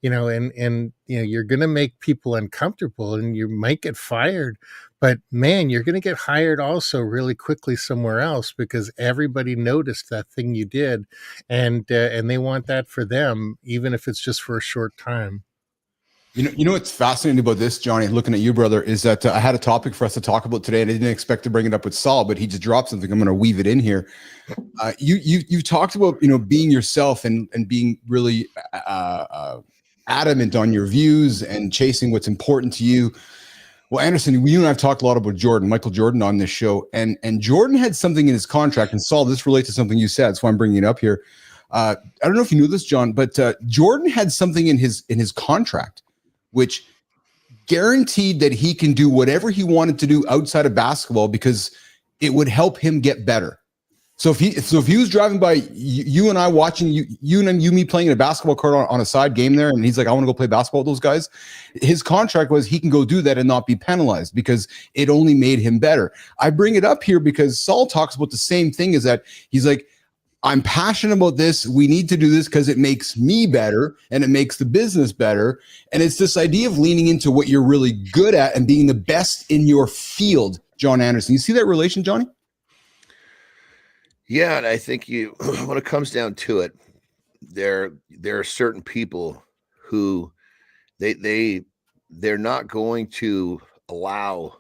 and you're going to make people uncomfortable and you might get fired, but man, you're going to get hired also really quickly somewhere else because everybody noticed that thing you did, and they want that for them, even if it's just for a short time. You know what's fascinating about this, Johnny, looking at you, brother, is that I had a topic for us to talk about today, and I didn't expect to bring it up with Saul, but he just dropped something. I'm going to weave it in here. You've talked about being yourself and being really adamant on your views and chasing what's important to you. Well, Anderson, you and I have talked a lot about Michael Jordan on this show, and Jordan had something in his contract, and Saul, this relates to something you said, so I'm bringing it up here. I don't know if you knew this, John, but Jordan had something in his contract which guaranteed that he can do whatever he wanted to do outside of basketball because it would help him get better. So if he was driving by you and I watching me playing in a basketball court on a side game there, and he's like, I want to go play basketball with those guys, his contract was he can go do that and not be penalized because it only made him better. I bring it up here because Saul talks about the same thing, is that he's like, I'm passionate about this. We need to do this because it makes me better and it makes the business better. And it's this idea of leaning into what you're really good at and being the best in your field, John Anderson. You see that relation, Johnny? Yeah, and I think when it comes down to it, there are certain people who they're not going to allow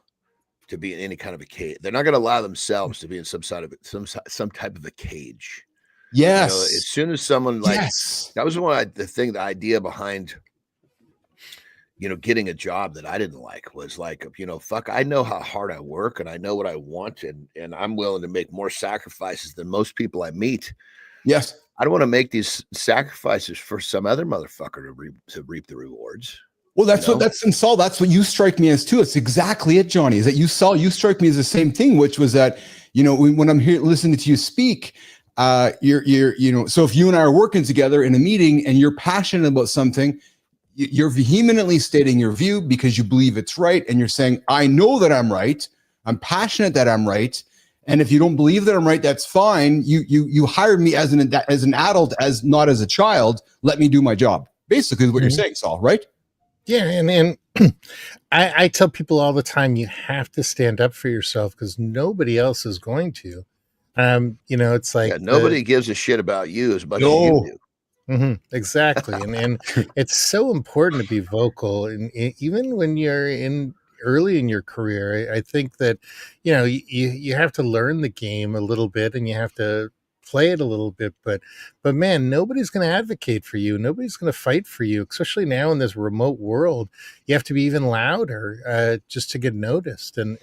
to be in any kind of a cage. They're not going to allow themselves to be in some type of a cage. Yes. As soon as someone that was the idea behind, getting a job that I didn't like was like, fuck, I know how hard I work and I know what I want. And I'm willing to make more sacrifices than most people I meet. Yes. I don't want to make these sacrifices for some other motherfucker to reap the rewards. Well, that's Saul. That's what you strike me as too. It's exactly it, Johnny. Is that you strike me as the same thing, which was that, when I'm here listening to you speak, so if you and I are working together in a meeting and you're passionate about something, you're vehemently stating your view because you believe it's right. And you're saying, I know that I'm right. I'm passionate that I'm right. And if you don't believe that I'm right, that's fine. You hired me as an adult, as not as a child. Let me do my job. Basically is what you're saying, Saul, right? Yeah, and I tell people all the time, you have to stand up for yourself because nobody else is going to. It's like nobody gives a shit about you as much as you do. Mm-hmm, exactly, and it's so important to be vocal, and even when you're early in your career, I think that you have to learn the game a little bit, and you have to play it a little bit, but man, nobody's going to advocate for you. Nobody's going to fight for you, especially now in this remote world. You have to be even louder just to get noticed. And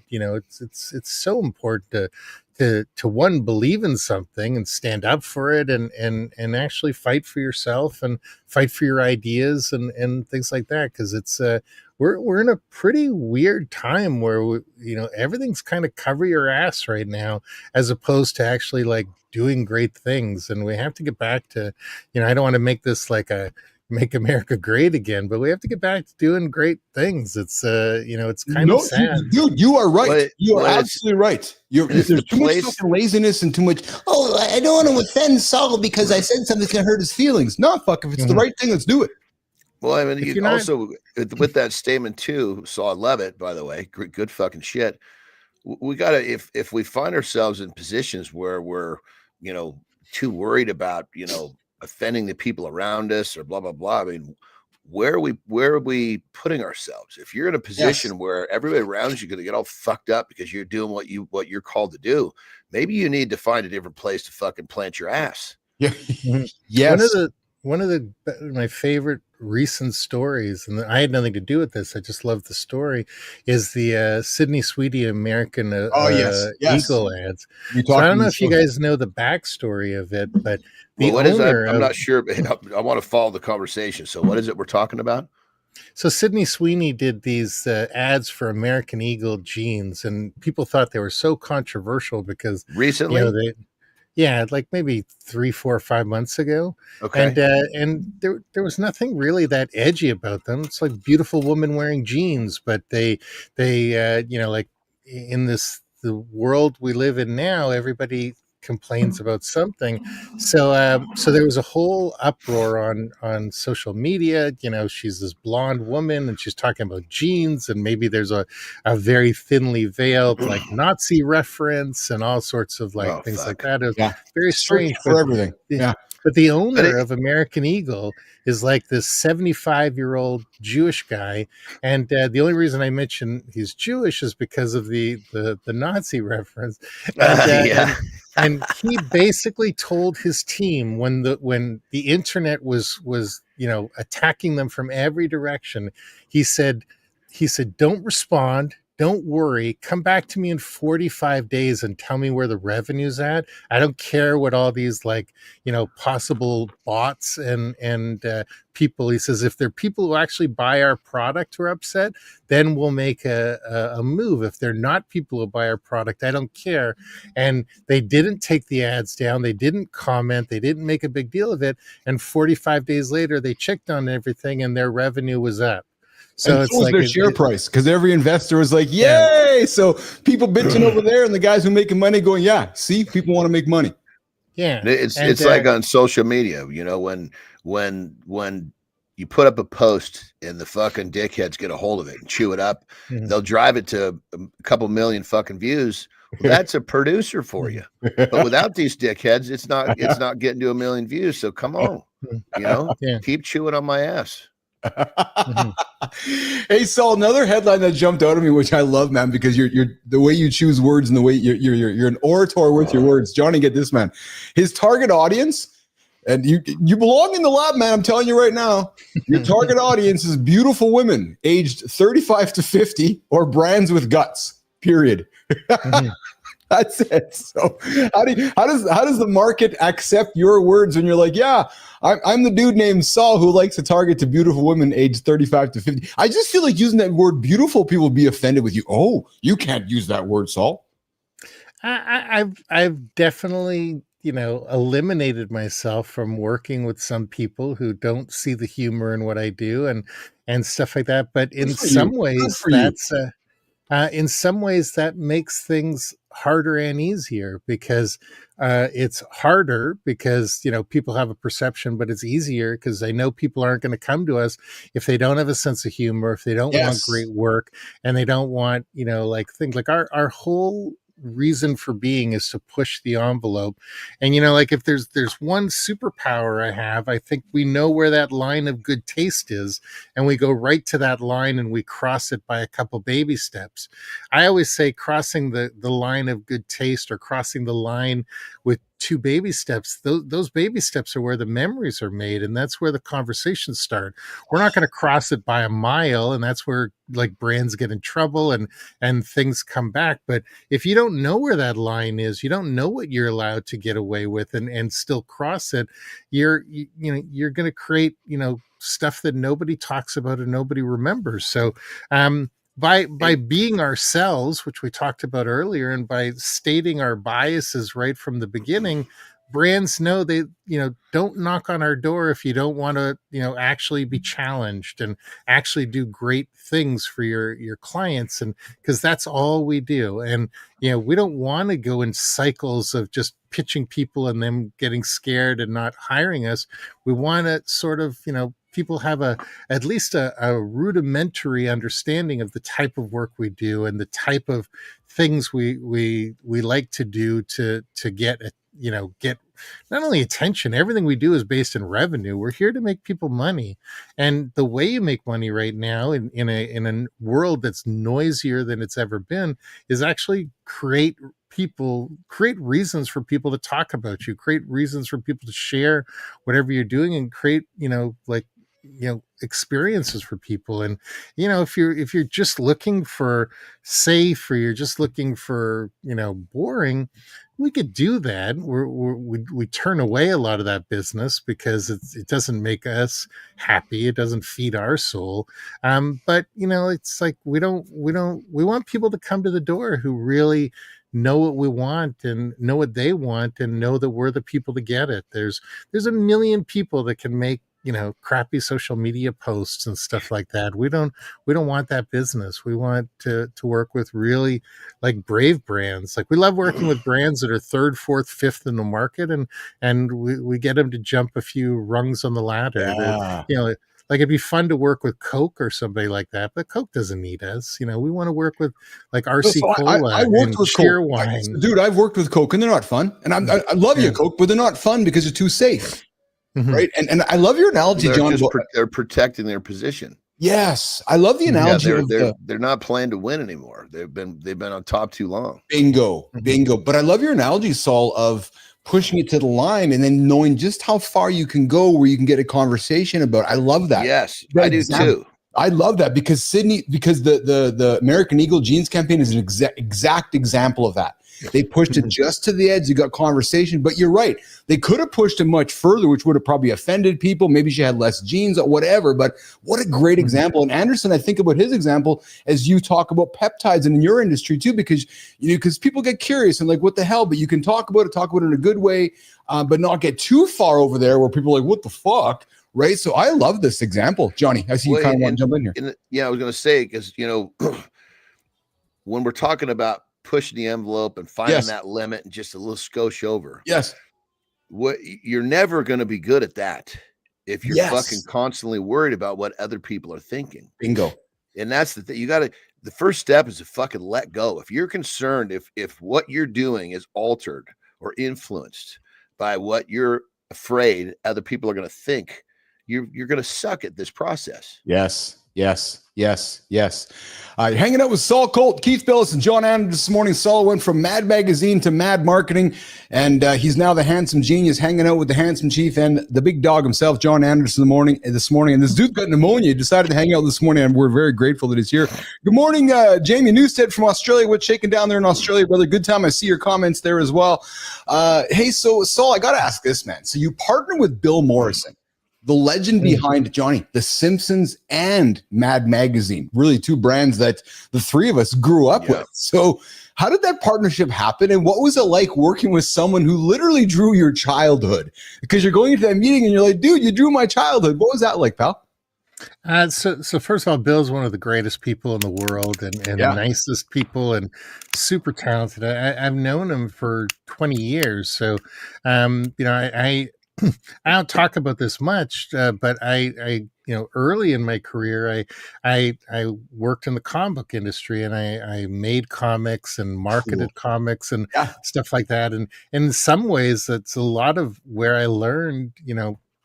it's so important to one, believe in something and stand up for it and actually fight for yourself and fight for your ideas and things like that. Cause it's, we're in a pretty weird time where everything's kind of cover your ass right now, as opposed to actually like doing great things. And we have to get back to, I don't want to make this like a make America great again, but we have to get back to doing great things. It's it's kind of sad. Dude, you are right. You are absolutely right. There's too much fucking laziness and too much, I don't want to offend Saul because I said something's gonna hurt his feelings. No, fuck, if it's the right thing, let's do it. Well, I mean, you also with that statement too, so I love it, by the way. Good fucking shit. We gotta, if we find ourselves in positions where we're, too worried about, offending the people around us or blah, blah, blah. I mean, where are we putting ourselves? If you're in a position where everybody around you is going to get all fucked up because you're doing what you're called to do, maybe you need to find a different place to fucking plant your ass. Yeah. Yes. One of my favorite recent stories, and I had nothing to do with this, I just love the story, is the Sydney Sweetie American Eagle ads. So I don't know if you guys know the backstory of it, but the owner I'm not sure, but I want to follow the conversation. So what is it we're talking about? So Sydney Sweeney did these ads for American Eagle jeans, and people thought they were so controversial because recently, like maybe 3, 4, 5 months ago. Okay. And there was nothing really that edgy about them. It's like beautiful woman wearing jeans, but they like in the world we live in now, everybody complains about something. So there was a whole uproar on social media. She's this blonde woman and she's talking about jeans, and maybe there's a very thinly veiled like Nazi reference and all sorts of things like that. It was very strange for everything. Yeah. But the owner of American Eagle is like this 75-year-old Jewish guy. And the only reason I mention he's Jewish is because of the Nazi reference. And he basically told his team when the internet was attacking them from every direction, he said, don't respond. Don't worry. Come back to me in 45 days and tell me where the revenue's at. I don't care what all these possible bots and people. He says, if there are people who actually buy our product who are upset, then we'll make a move. If they're not people who buy our product, I don't care. And they didn't take the ads down. They didn't comment. They didn't make a big deal of it. And 45 days later, they checked on everything and their revenue was up. So it's like their share price, because every investor was like, yay. Yeah. So people bitching over there and the guys who are making money going, yeah, see, people want to make money. Yeah. It's like on social media, when you put up a post and the fucking dickheads get a hold of it and chew it up, they'll drive it to a couple million fucking views. Well, that's a producer for you. But without these dickheads, it's not getting to 1 million views. So come on, keep chewing on my ass. Hey, Saul, another headline that jumped out at me, which I love, man, because you're the way you choose words and the way you're an orator with your words. Johnny, get this, man. His target audience, and you belong in the lab, man. I'm telling you right now, your target audience is beautiful women aged 35 to 50 or brands with guts. Period. That's it. So how does the market accept your words when you're like, yeah, I'm the dude named Saul who likes to target to beautiful women aged 35 to 50. I just feel like using that word beautiful, people will be offended with you. Oh, you can't use that word, Saul. I've definitely, eliminated myself from working with some people who don't see the humor in what I do and stuff like that. But in some ways, in some ways that makes things harder and easier because it's harder because people have a perception, but it's easier because I know people aren't going to come to us if they don't have a sense of humor, if they don't want great work, and they don't want things like our whole reason for being is to push the envelope. And if there's one superpower I have, I think we know where that line of good taste is, and we go right to that line and we cross it by a couple baby steps. I always say crossing the line of good taste or crossing the line with 2 baby steps, those baby steps are where the memories are made, and that's where the conversations start. We're not going to cross it by a mile, and that's where brands get in trouble and things come back. But if you don't know where that line is, you don't know what you're allowed to get away with and still cross it, you're going to create stuff that nobody talks about and nobody remembers. So by being ourselves, which we talked about earlier, and by stating our biases right from the beginning, brands know they, don't knock on our door if you don't want to, actually be challenged and actually do great things for your clients. And because that's all we do. And, we don't want to go in cycles of just pitching people and them getting scared and not hiring us. We want to sort of, people have at least a rudimentary understanding of the type of work we do and the type of things we like to do to get not only attention, everything we do is based in revenue. We're here to make people money. And the way you make money right now in a world that's noisier than it's ever been is actually create reasons for people to talk about you, create reasons for people to share whatever you're doing, and create, experiences for people. And if you're just looking for safe, or you're just looking for boring, we could do that. We turn away a lot of that business because it doesn't make us happy. It doesn't feed our soul. But it's like we want people to come to the door who really know what we want and know what they want and know that we're the people to get it. There's a million people that can make crappy social media posts and stuff like that. We don't want that business. We want to work with really like brave brands. Like we love working with brands that are third, fourth, fifth in the market, and we get them to jump a few rungs on the ladder. Yeah. Like it'd be fun to work with Coke or somebody like that, but Coke doesn't need us. We want to work with like RC Cola I worked and with Cheerwine. Dude, I've worked with Coke and they're not fun. And I love you, Coke, but they're not fun because they're too safe. Mm-hmm. Right. And I love your analogy, John. They're protecting their position. Yes. I love the analogy. They're not playing to win anymore. They've been on top too long. Bingo. But I love your analogy, Saul, of pushing it to the line and then knowing just how far you can go where you can get a conversation about. I love that. Yes, I do too. I love that because the American Eagle jeans campaign is an exact example of that. They pushed it just to the edge. You got conversation, but you're right. They could have pushed it much further, which would have probably offended people. Maybe she had less jeans or whatever, but what a great example. And Anderson, I think about his example as you talk about peptides and in your industry too, because people get curious and like, what the hell? But you can talk about it in a good way, but not get too far over there where people are like, what the fuck? Right. So I love this example. Johnny, I see you kind of want to jump in here. I was going to say, because, when we're talking about pushing the envelope and finding that limit and just a little skosh over. Yes. You're never going to be good at that if you're fucking constantly worried about what other people are thinking. Bingo. And that's the thing. The first step is to fucking let go. If you're concerned, if what you're doing is altered or influenced by what you're afraid other people are going to think, you're going to suck at this process. Yes. Hanging out with Saul Colt, Keith Billis, and John Anderson this morning. Saul went from Mad Magazine to Mad Marketing, and he's now the handsome genius, hanging out with the handsome chief and the big dog himself, John Anderson, this morning. And this dude got pneumonia. He decided to hang out this morning, and we're very grateful that he's here. Good morning, Jamie Newstead from Australia. What's shaking down there in Australia, brother? Good time. I see your comments there as well. Hey, so Saul, I got to ask this, man. So you partner with Bill Morrison, the legend behind Johnny, the Simpsons and Mad Magazine, really two brands that the three of us grew up with. So how did that partnership happen? And what was it like working with someone who literally drew your childhood? Because you're going into that meeting and you're like, dude, you drew my childhood. What was that like, pal? So first of all, Bill's one of the greatest people in the world and the nicest people and super talented. I've known him for 20 years. So, I don't talk about this much, but I early in my career, I worked in the comic book industry and I made comics and marketed comics and stuff like that. And in some ways, that's a lot of where I learned,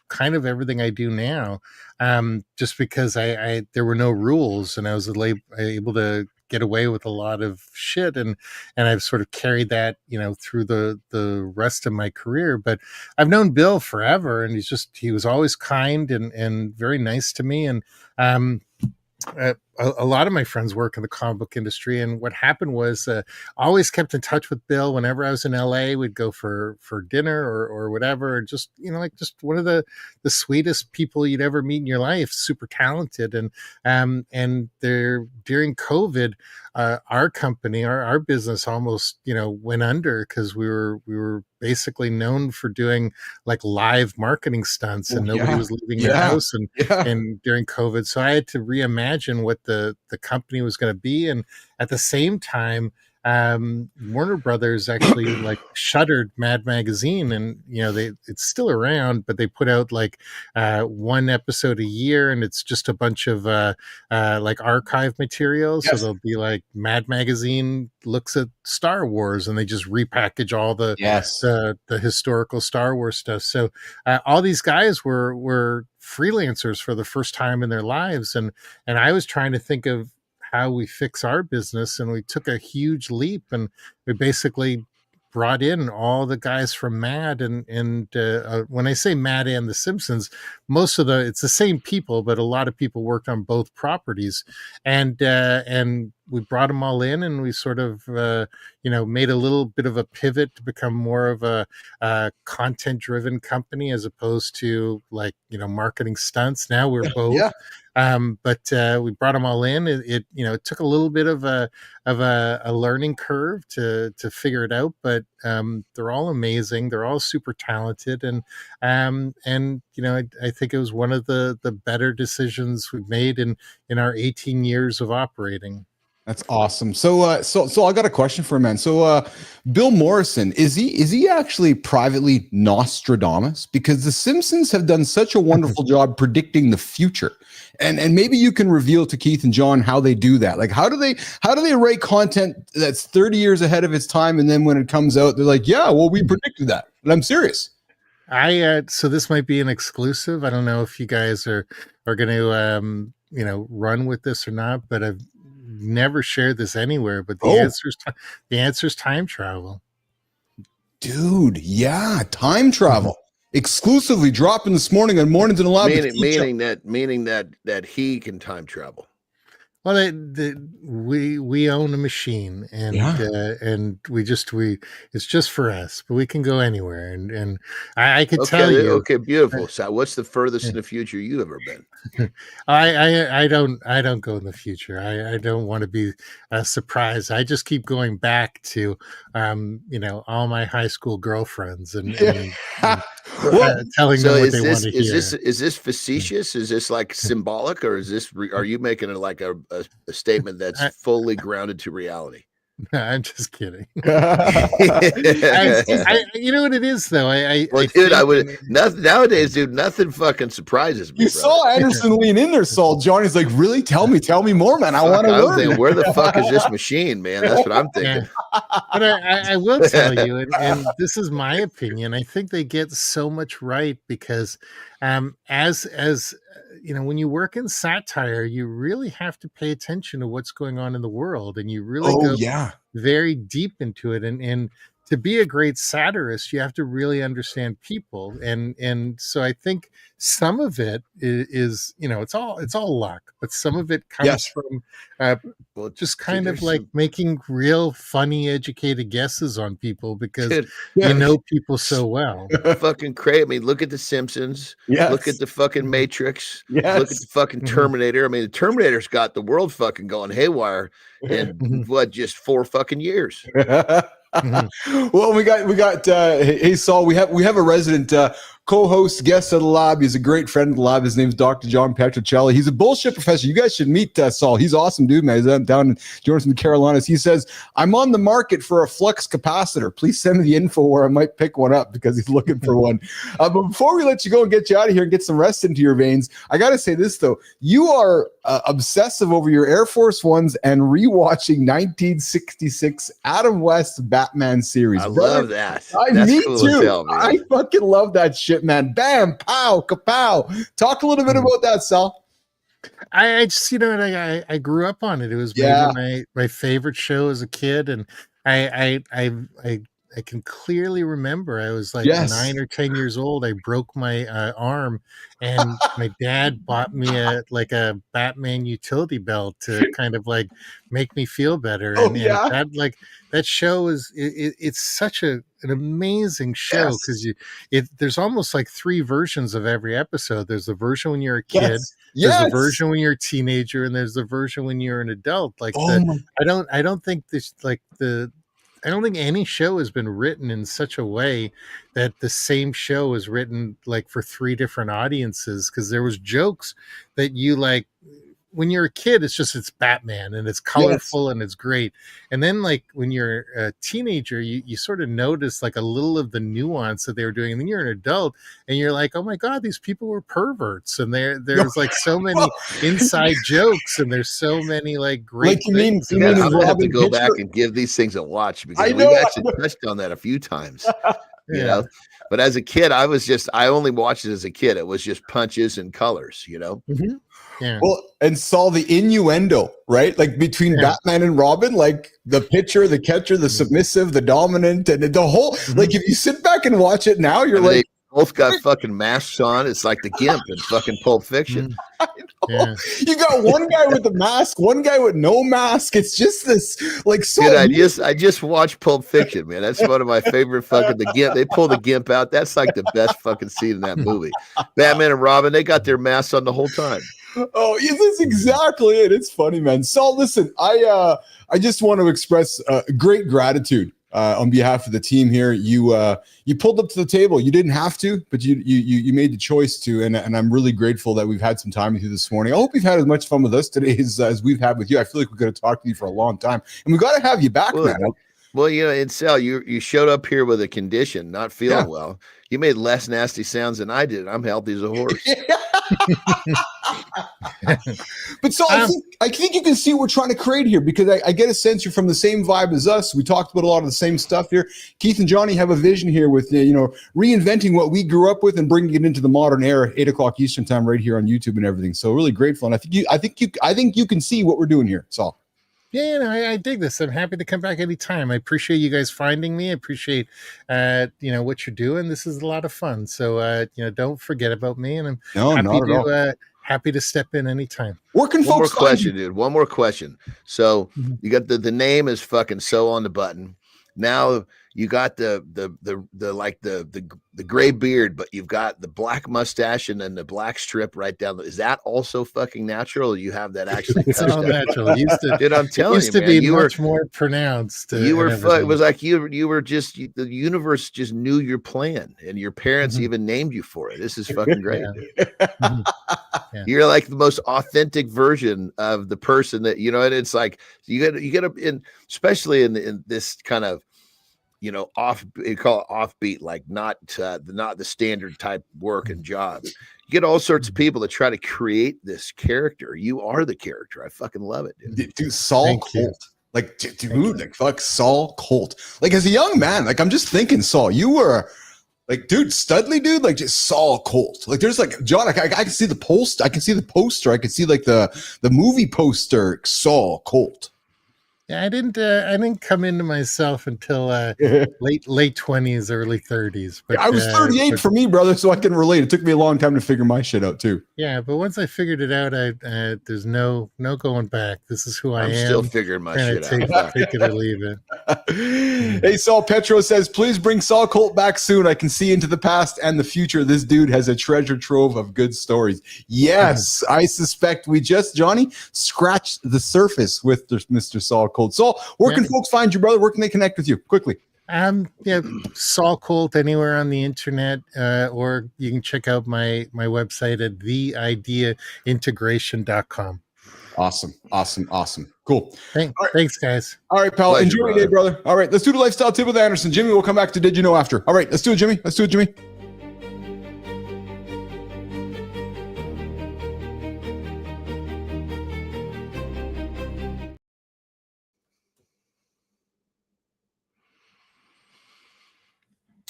kind of everything I do now, just because there were no rules and I was able to get away with a lot of shit, and I've sort of carried that through the rest of my career. But I've known Bill forever, and he was always kind and very nice to me. And a lot of my friends work in the comic book industry, and what happened was always kept in touch with Bill. Whenever I was in LA, we'd go for dinner or whatever. Just just one of the sweetest people you'd ever meet in your life. Super talented, and there during COVID, our company, our business almost went under because we were basically known for doing like live marketing stunts, and nobody was leaving their house, and during COVID, so I had to reimagine what the company was going to be. And at the same time, Warner Brothers actually like shuttered Mad Magazine, and it's still around, but they put out like one episode a year, and it's just a bunch of like archive material. Yes. So they'll be like Mad Magazine looks at Star Wars, and they just repackage all the historical Star Wars stuff. So all these guys were freelancers for the first time in their lives, and I was trying to think of how we fix our business, and we took a huge leap, and we basically brought in all the guys from Mad, and when I say Mad and the Simpsons, it's the same people, but a lot of people worked on both properties, and we brought them all in, and we sort of made a little bit of a pivot to become more of a content driven company as opposed to like marketing stunts. Now we're both. But we brought them all in. It took a little bit of a learning curve to figure it out, but they're all amazing. They're all super talented, and I think it was one of the better decisions we've made in our 18 years of operating. That's awesome. So I got a question for a man. So, Bill Morrison, is he actually privately Nostradamus? Because the Simpsons have done such a wonderful job predicting the future, and maybe you can reveal to Keith and John how they do that. Like, how do they write content that's 30 years ahead of its time, and then when it comes out, they're like, yeah, well, we predicted that. And I'm serious. So this might be an exclusive. I don't know if you guys are going to run with this or not, but I've never shared this anywhere, but the answer's time travel. Dude, yeah, time travel. Exclusively dropping this morning on Mornings in the Lab. Meaning that he can time travel. Well, we own a machine, and it's just for us, but we can go anywhere, and I could tell you. Okay, beautiful. So, what's the furthest in the future you've ever been? I don't go in the future. I don't want to be surprised. I just keep going back to all my high school girlfriends and telling them what they want to hear. Is this facetious? Is this like symbolic, or are you making it like a statement that's fully grounded to reality? I'm just kidding. You know what it is, though. Nowadays, dude, nothing fucking surprises me. You saw Anderson lean in there, Saul. Johnny's like, really? Tell me more, man. I want to learn. Thinking, where the fuck is this machine, man? That's what I'm thinking. But I will tell you, and this is my opinion. I think they get so much right because, as when you work in satire, you really have to pay attention to what's going on in the world, and you really go very deep into it. And to be a great satirist, you have to really understand people. And so I think some of it is it's all luck, but some of it comes from just kind of like making real funny, educated guesses on people because you know people so well. Fucking crazy. I mean, look at the Simpsons. Look at the fucking Matrix. Look at the fucking Terminator. I mean, the Terminator's got the world fucking going haywire in just 4 fucking years. Well, we got hey Saul, we have a resident co-host guest of the lab. He's a great friend of the lab. His name's Dr. John Petrocelli. He's a bullshit professor. You guys should meet Saul. He's awesome, dude, man. He's down in Jordan, the Carolinas. He says, I'm on the market for a flux capacitor. Please send me the info where I might pick one up because he's looking for one. But before we let you go and get you out of here and get some rest into your veins, I got to say this, though. You are obsessive over your Air Force Ones and rewatching 1966 Adam West Batman series. I love that. Me too. I fucking love that shit, man. Bam, pow, kapow. Talk a little bit about that, Sal. I just, I grew up on it. It was maybe my favorite show as a kid, and I can clearly remember I was like 9 or 10 years old. I broke my arm, and my dad bought me a Batman utility belt to kind of like make me feel better. And that show is it's such an amazing show because there's almost like 3 versions of every episode. There's the version when you're a kid, there's the version when you're a teenager, and there's the version when you're an adult. I don't think any show has been written in such a way that the same show is written like for 3 different audiences, because there was jokes that you like when you're a kid, it's Batman and it's colorful and it's great. And then like when you're a teenager, you sort of notice like a little of the nuance that they were doing. And then you're an adult and you're like, oh my God, these people were perverts. And there's like so many inside jokes and there's so many like great things. I'm gonna have to go back and give these things a watch because we've actually touched on that a few times. You know, but as a kid, I only watched it as a kid. It was just punches and colors, you know? Mm-hmm. Yeah. Well, and saw the innuendo, right? Like between Batman and Robin, like the pitcher, the catcher, the submissive, the dominant, and the whole, like if you sit back and watch it now, you're like, both got fucking masks on. It's like the Gimp in fucking Pulp Fiction. I know. You got one guy with the mask, one guy with no mask. It's just this like so. Dude, I just watched Pulp Fiction, man. That's one of my favorite fucking the Gimp. They pull the Gimp out. That's like the best fucking scene in that movie. Batman and Robin, they got their masks on the whole time. Oh, yeah, that's exactly it. It's funny, man. Saul, listen, I just want to express great gratitude on behalf of the team here. You pulled up to the table. You didn't have to, but you made the choice to, and I'm really grateful that we've had some time with you this morning. I hope you've had as much fun with us today as we've had with you. I feel like we're going to talk to you for a long time, and we got to have you back, man. Well, you know, and Sal, you showed up here with a condition, not feeling well. You made less nasty sounds than I did. I'm healthy as a horse. But so I think you can see what we're trying to create here, because I get a sense you're from the same vibe as us. We talked about a lot of the same stuff here. Keith and Johnny have a vision here with reinventing what we grew up with and bringing it into the modern era, 8 o'clock Eastern time, right here on YouTube and everything. So really grateful, and I think you can see what we're doing here, Saul. Yeah, I dig this. I'm happy to come back anytime. I appreciate you guys finding me. I appreciate, what you're doing. This is a lot of fun. So, don't forget about me. And I'm happy to step in anytime. One more question. So you got the name is fucking so on the button. Now you got the gray beard, but you've got the black mustache and then the black strip right down. Is that also fucking natural? Or you have that actually? It's all natural. It used to, dude, I'm telling you, man, be much more pronounced. You were. It was like you were just the universe just knew your plan, and your parents even named you for it. This is fucking great. You're like the most authentic version of the person that you know. And it's like you get especially in this kind of. You call it offbeat, like not the standard type work and job. You get all sorts of people that try to create this character. You are the character. I fucking love it, dude. Saul Colt, like, dude, like, fuck Saul Colt. Like, as a young man, like, I'm just thinking, Saul, you were like, dude, Studley, dude, like, just Saul Colt. Like, there's like John. I can see the post. I can see the poster. I can see like the movie poster. Saul Colt. Yeah, I didn't come into myself until late 20s, early 30s. But I was 38 for me, brother, so I can relate. It took me a long time to figure my shit out too. Yeah, but once I figured it out, there's no going back. This is who I am. I'm still figuring my shit out. Take it or leave it. Hey, Saul Petro says, please bring Saul Colt back soon. I can see into the past and the future. This dude has a treasure trove of good stories. Yes, I suspect we just, Johnny, scratched the surface with Mr. Saul Colt. Saul, where can folks find you, brother? Where can they connect with you? Quickly. Saul Colt anywhere on the internet, or you can check out my website at theideaintegration.com. Awesome. Cool. Thanks, guys. All right, pal. Enjoy your day, brother. All right, let's do the lifestyle tip with Anderson. Jimmy, we'll come back to Did You Know after. All right, let's do it, Jimmy.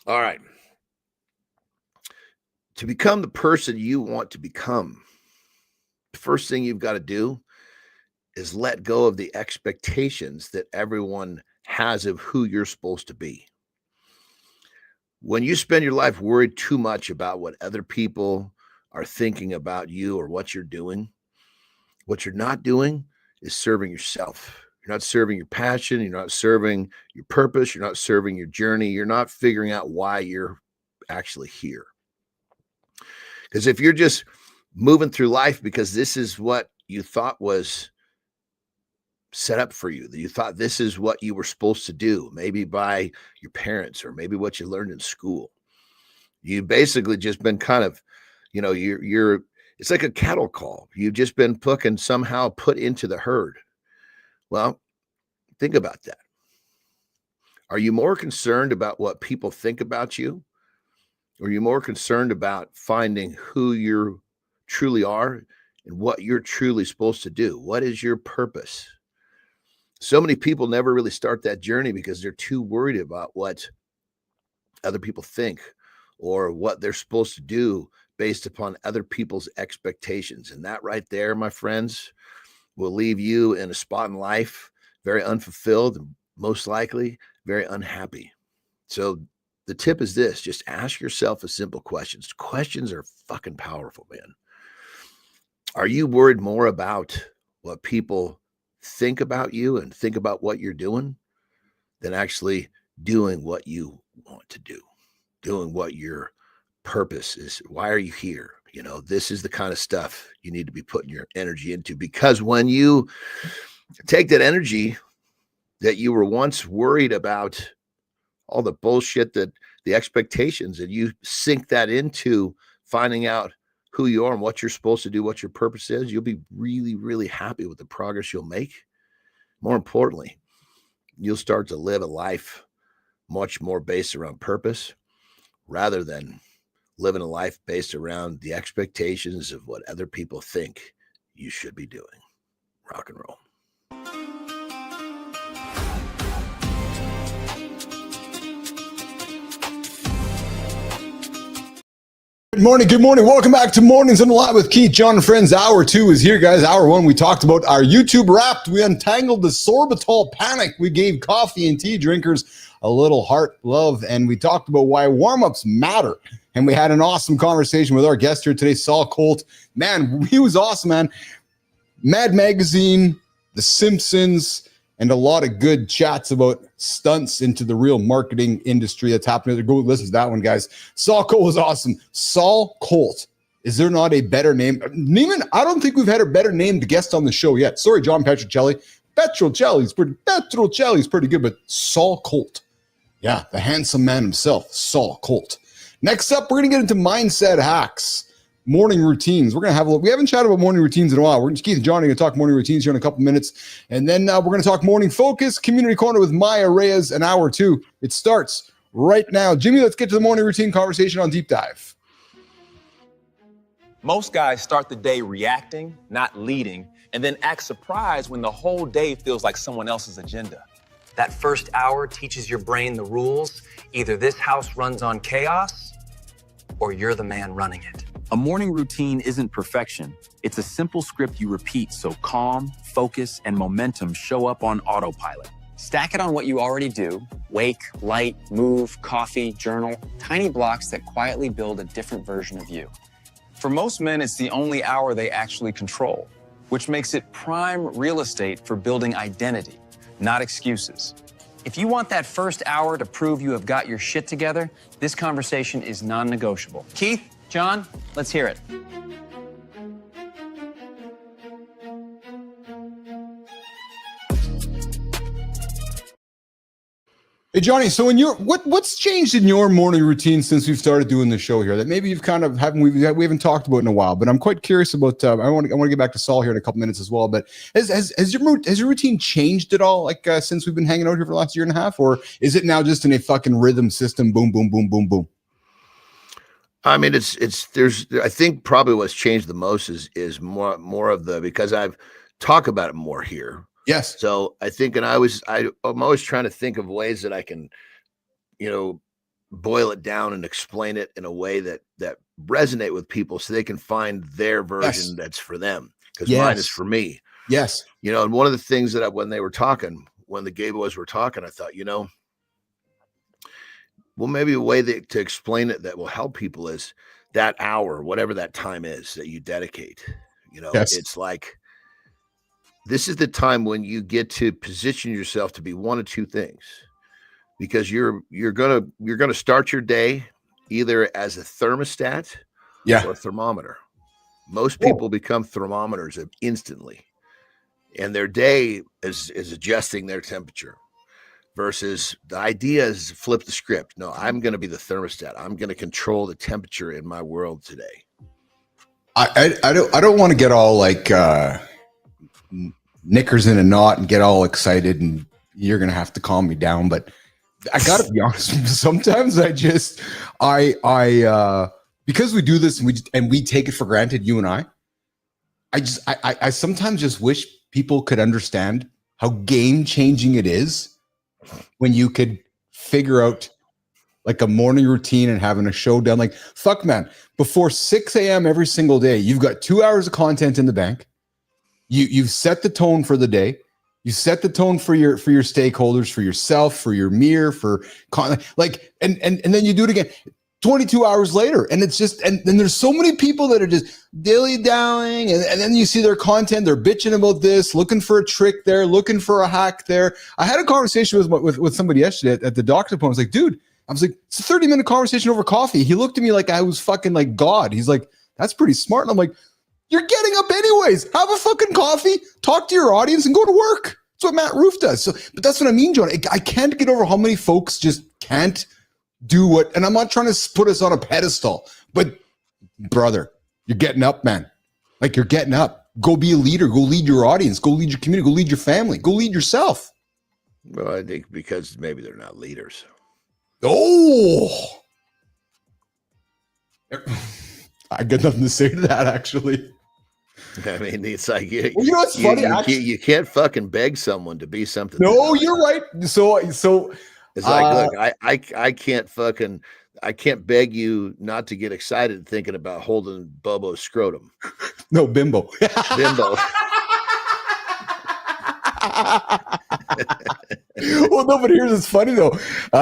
All right. To become the person you want to become, the first thing you've got to do is let go of the expectations that everyone has of who you're supposed to be. When you spend your life worried too much about what other people are thinking about you or what you're doing, what you're not doing is serving yourself. You're not serving your passion. You're not serving your purpose. You're not serving your journey. You're not figuring out why you're actually here. Because if you're just moving through life because this is what you thought was set up for you, that you thought this is what you were supposed to do, maybe by your parents or maybe what you learned in school, you basically just been kind of, you're It's like a cattle call. You've just been somehow put into the herd. Well, think about that. Are you more concerned about what people think about you? Or are you more concerned about finding who you truly are and what you're truly supposed to do? What is your purpose? So many people never really start that journey because they're too worried about what other people think or what they're supposed to do based upon other people's expectations. And that right there, my friends, will leave you in a spot in life very unfulfilled and most likely very unhappy. So the tip is this: just ask yourself a simple question. Questions are fucking powerful, man. Are you worried more about what people think about you and think about what you're doing than actually doing what you want to do, doing what your purpose is? Why are you here? You know, this is the kind of stuff you need to be putting your energy into, because when you take that energy that you were once worried about, all the bullshit, that the expectations, and you sink that into finding out who you are and what you're supposed to do, what your purpose is, you'll be really, really happy with the progress you'll make. More importantly, you'll start to live a life much more based around purpose rather than living a life based around the expectations of what other people think you should be doing. Rock and roll. Good morning. Good morning. Welcome back to Mornings on the Lot with Keith, John, and friends. Hour 2 is here, guys. Hour 1, we talked about our YouTube Wrapped. We untangled the sorbitol panic. We gave coffee and tea drinkers a little heart love, and we talked about why warm-ups matter. And we had an awesome conversation with our guest here today, Saul Colt. Man, he was awesome, man. Mad Magazine, The Simpsons, and a lot of good chats about stunts into the real marketing industry that's happening. Go listen to that one, guys. Saul Colt was awesome. Saul Colt. Is there not a better name? Neiman, I don't think we've had a better named guest on the show yet. Sorry, John Petrocelli. Petrocelli's pretty good, but Saul Colt. Yeah, the handsome man himself, Saul Colt. Next up, we're going to get into mindset hacks. Morning routines. We're going to have we haven't chatted about morning routines in a while. Keith and John are going to talk morning routines here in a couple minutes. And then we're going to talk morning focus, community corner with Maya Reyes, an hour 2. It starts right now. Jimmy, let's get to the morning routine conversation on Deep Dive. Most guys start the day reacting, not leading, and then act surprised when the whole day feels like someone else's agenda. That first hour teaches your brain the rules. Either this house runs on chaos or you're the man running it. A morning routine isn't perfection. It's a simple script you repeat so calm, focus, and momentum show up on autopilot. Stack it on what you already do. Wake, light, move, coffee, journal. Tiny blocks that quietly build a different version of you. For most men, it's the only hour they actually control, which makes it prime real estate for building identity, not excuses. If you want that first hour to prove you have got your shit together, this conversation is non-negotiable. Keith, John, let's hear it. Hey, Johnny, so in your what's changed in your morning routine since we've started doing the show here that maybe you've kind of we haven't talked about in a while, but I'm quite curious about I want to get back to Saul here in a couple minutes as well, but has your routine changed at all since we've been hanging out here for the last year and a half, or is it now just in a fucking rhythm system, boom boom boom boom boom? I mean, I think probably what's changed the most is more of the, because I've talked about it more here. Yes. So I think, and I'm always trying to think of ways that I can, boil it down and explain it in a way that resonate with people so they can find their version that's for them. Because mine is for me. Yes. And one of the things that when the gay boys were talking, I thought, well, maybe a way to explain it that will help people is that hour, whatever that time is that you dedicate. It's like, this is the time when you get to position yourself to be one of two things, because you're gonna start your day either as a thermostat or a thermometer. Most people become thermometers instantly, and their day is adjusting their temperature. Versus the idea is flip the script. No, I'm going to be the thermostat. I'm going to control the temperature in my world today. I don't want to get all like knickers in a knot and get all excited, and you're gonna have to calm me down. But I gotta be honest. Sometimes I because we do this and we take it for granted, you and I sometimes just wish people could understand how game changing it is when you could figure out like a morning routine and having a show done. Like, fuck, man, before 6 a.m. every single day, you've got 2 hours of content in the bank. You've set the tone for the day. You set the tone for your stakeholders, for yourself, for your mirror, like, and then you do it again 22 hours later. And it's just, and then there's so many people that are just dilly-dallying, and then you see their content, they're bitching about this, looking for a trick there, looking for a hack there. I had a conversation with somebody yesterday at the doctor's appointment. I was like, dude, it's a 30-minute conversation over coffee. He looked at me like I was fucking like God. He's like, that's pretty smart. And I'm like, you're getting up anyways. Have a fucking coffee, talk to your audience, and go to work. That's what Matt Roof does. So, but that's what I mean, John. I can't get over how many folks just can't do what, and I'm not trying to put us on a pedestal, but brother, you're getting up, man. Like, you're getting up. Go be a leader. Go lead your audience. Go lead your community. Go lead your family. Go lead yourself. Well, I think because maybe they're not leaders. Oh, I got nothing to say to that, actually. I mean, it's like, you know what's funny? You can't fucking beg someone to be something. No, you're right. So it's like, look, I can't beg you not to get excited thinking about holding Bobo's scrotum. No, bimbo. Bimbo. Well, no, but here's it's funny though,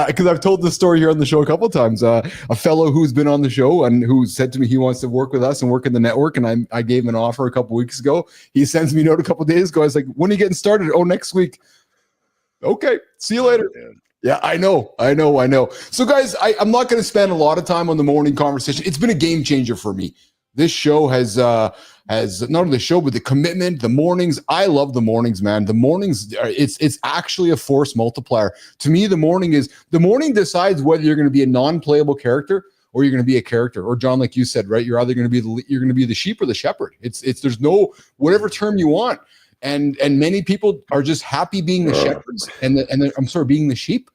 because I've told this story here on the show a couple of times. A fellow who's been on the show and who said to me he wants to work with us and work in the network, and I gave him an offer a couple weeks ago. He sends me a note a couple of days ago. I was like, "When are you getting started?" "Oh, next week." Okay, see you later. Yeah, I know. So, guys, I'm not going to spend a lot of time on the morning conversation. It's been a game changer for me. This show has not only the show, but the commitment, the mornings. I love the mornings, man. The mornings, it's actually a force multiplier. To me, the morning decides whether you're going to be a non-playable character or you're going to be a character. Or John, like you said, right? You're either going to be the sheep or the shepherd. It's there's no whatever term you want. And many people are just happy being the shepherds and being the sheep.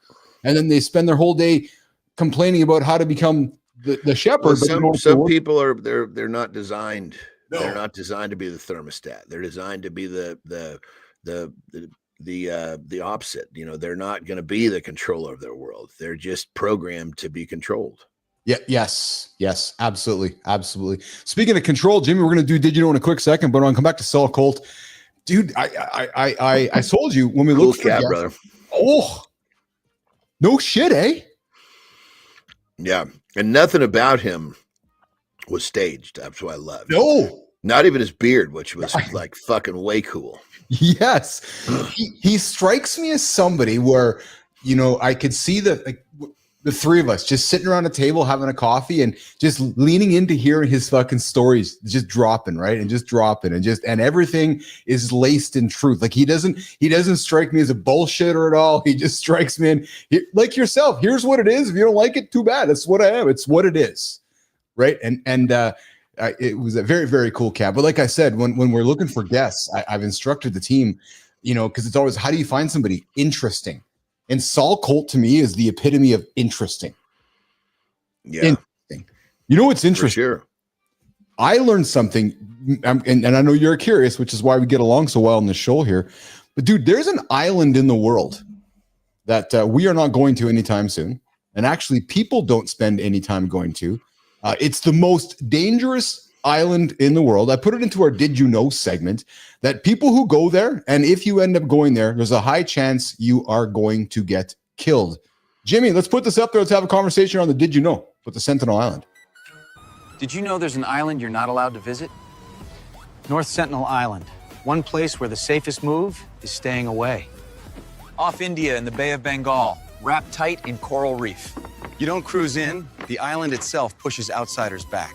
And then they spend their whole day complaining about how to become the shepherd. Well, some people are they're not designed. No. They're not designed to be the thermostat. They're designed to be the opposite. You know, they're not going to be the controller of their world. They're just programmed to be controlled. Yeah. Yes. Absolutely. Speaking of control, Jimmy, we're going to do Did You Know in a quick second, but I want to come back to Saul Colt. Dude, I told you when we cool looked cat, brother. Oh, no shit, eh? Yeah, and nothing about him was staged. That's what I love. No, not even his beard, which was like fucking way cool. Yes, he strikes me as somebody where, you know, I could see the three of us just sitting around a table having a coffee and just leaning into hearing his fucking stories, just dropping, right? And everything is laced in truth. Like he doesn't strike me as a bullshitter at all. He just strikes me in like yourself. Here's what it is. If you don't like it, too bad. That's what I am. It's what it is. Right. And it was a very, very cool cat. But like I said, when we're looking for guests, I've instructed the team, you know, because it's always, how do you find somebody interesting? And Saul Colt to me is the epitome of interesting. Yeah. Interesting. You know what's interesting? For sure. I learned something, and I know you're curious, which is why we get along so well on the show here. But dude, there's an island in the world that we are not going to anytime soon. And actually, people don't spend any time going to. It's the most dangerous island in the world. I put it into our Did You Know segment that people who go there, and if you end up going there, there's a high chance you are going to get killed. Jimmy, let's put this up there. Let's have a conversation on the Did You Know with the Sentinel Island. Did you know there's an island you're not allowed to visit? North Sentinel Island, one place where the safest move is staying away. Off India in the Bay of Bengal, wrapped tight in coral reef. You don't cruise in, the island itself pushes outsiders back.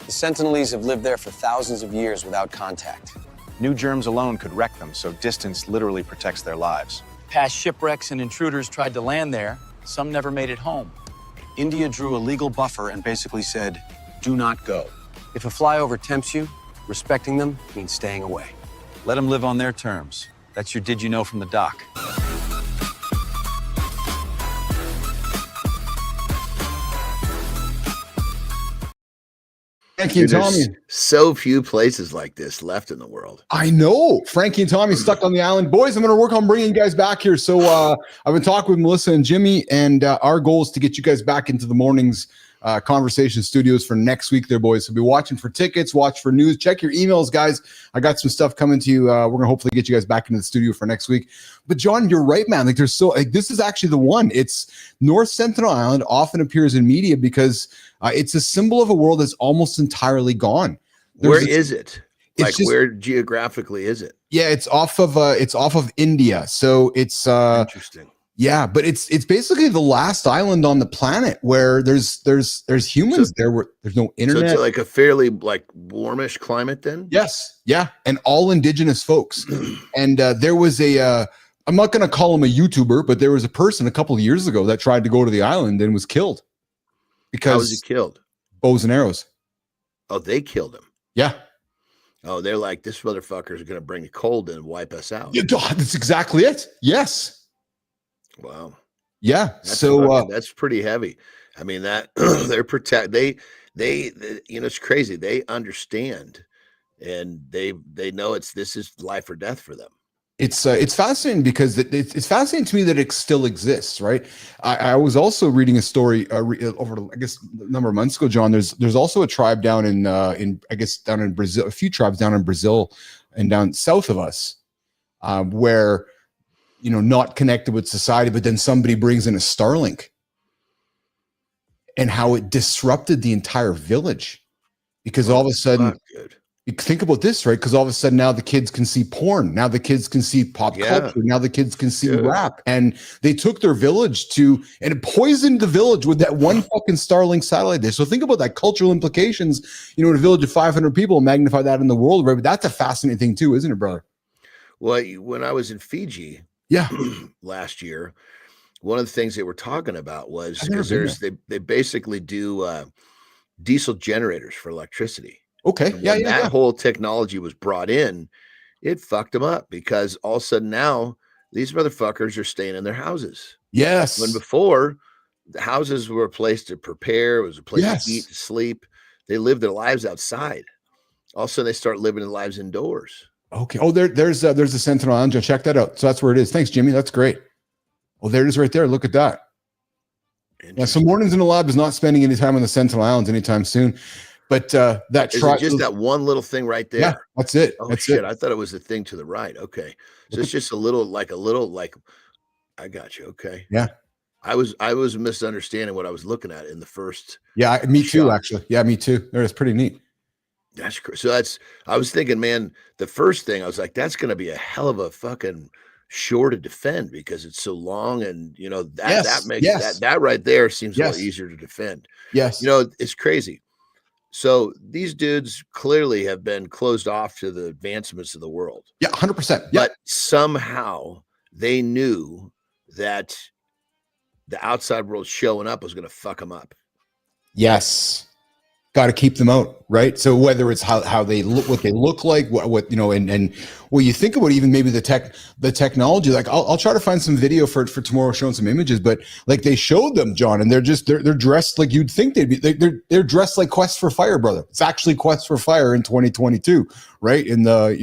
The Sentinelese have lived there for thousands of years without contact. New germs alone could wreck them, so distance literally protects their lives. Past shipwrecks and intruders tried to land there. Some never made it home. India drew a legal buffer and basically said, do not go. If a flyover tempts you, respecting them means staying away. Let them live on their terms. That's your did you know from the doc. Frankie and Tommy. So few places like this left in the world. I know. Frankie and Tommy stuck on the island. Boys, I'm going to work on bringing you guys back here. So I've been talking with Melissa and Jimmy, and our goal is to get you guys back into the mornings conversation studios for next week there, boys. So be watching for tickets, watch for news, check your emails, guys. I got some stuff coming to you. We're going to hopefully get you guys back into the studio for next week. But John, you're right, man. Like there's this is actually the one. It's North Sentinel Island often appears in media because it's a symbol of a world that's almost entirely gone. Where is it? Like where geographically is it? Yeah, it's off of India. So it's interesting. Yeah, but it's basically the last island on the planet where there's humans there where there's no internet. So it's like a fairly like warmish climate then? Yes. Yeah. And all indigenous folks. And there was I'm not going to call him a YouTuber, but there was a person a couple of years ago that tried to go to the island and was killed. Because how was he killed? Bows and arrows. Oh, they killed him. Yeah. Oh, they're like, this motherfucker is going to bring a cold and wipe us out. Yeah, that's exactly it. Yes. Wow. Yeah. That's pretty heavy. I mean, that they you know, it's crazy. They understand and they know this is life or death for them. It's fascinating because it's fascinating to me that it still exists, right? I was also reading a story over, I guess, a number of months ago, John. There's also a tribe down in I guess down in Brazil, a few tribes down in Brazil and down south of us, where, you know, not connected with society, but then somebody brings in a Starlink and how it disrupted the entire village because all of a sudden, you think about this, right? Because all of a sudden now the kids can see porn. Now the kids can see pop culture. Now the kids can see rap. And they took their village and it poisoned the village with that one fucking Starlink satellite there. So think about that cultural implications, you know, in a village of 500 people, magnify that in the world, right? But that's a fascinating thing too, isn't it, brother? Well, when I was in Fiji last year, one of the things they were talking about was because they basically do diesel generators for electricity. Okay. That whole technology was brought in, it fucked them up because all of a sudden now these motherfuckers are staying in their houses. Yes. When before the houses were a place to prepare, it was a place to eat, to sleep. They lived their lives outside. Also, they start living their lives indoors. Okay. Oh, there's the Sentinel Island. Check that out. So that's where it is. Thanks, Jimmy. That's great. Oh, there it is right there. Look at that. Yeah. So Mornings in the Lab is not spending any time on the Sentinel Islands anytime soon. But that tribe, just that one little thing right there. Yeah, that's it. Oh that's shit! it. I thought it was the thing to the right. Okay, so it's just a little. I got you. Okay. Yeah. I was misunderstanding what I was looking at in the first. Yeah, me too. Actually, yeah, me too. It's pretty neat. That's so. I was thinking, man. The first thing I was like, that's going to be a hell of a fucking shore to defend because it's so long, and you know that makes that right there seems a lot easier to defend. Yes. You know, it's crazy. So these dudes clearly have been closed off to the advancements of the world. Yeah, 100%. But somehow they knew that the outside world showing up was going to fuck them up. Yes. Got to keep them out, right? So whether it's how they look, what they look like, what you know, and well, you think about even maybe the technology. Like I'll try to find some video for tomorrow showing some images, but like they showed them, John, and they're dressed like you'd think they'd be. They're dressed like Quest for Fire, brother. It's actually Quest for Fire in 2022, right? In the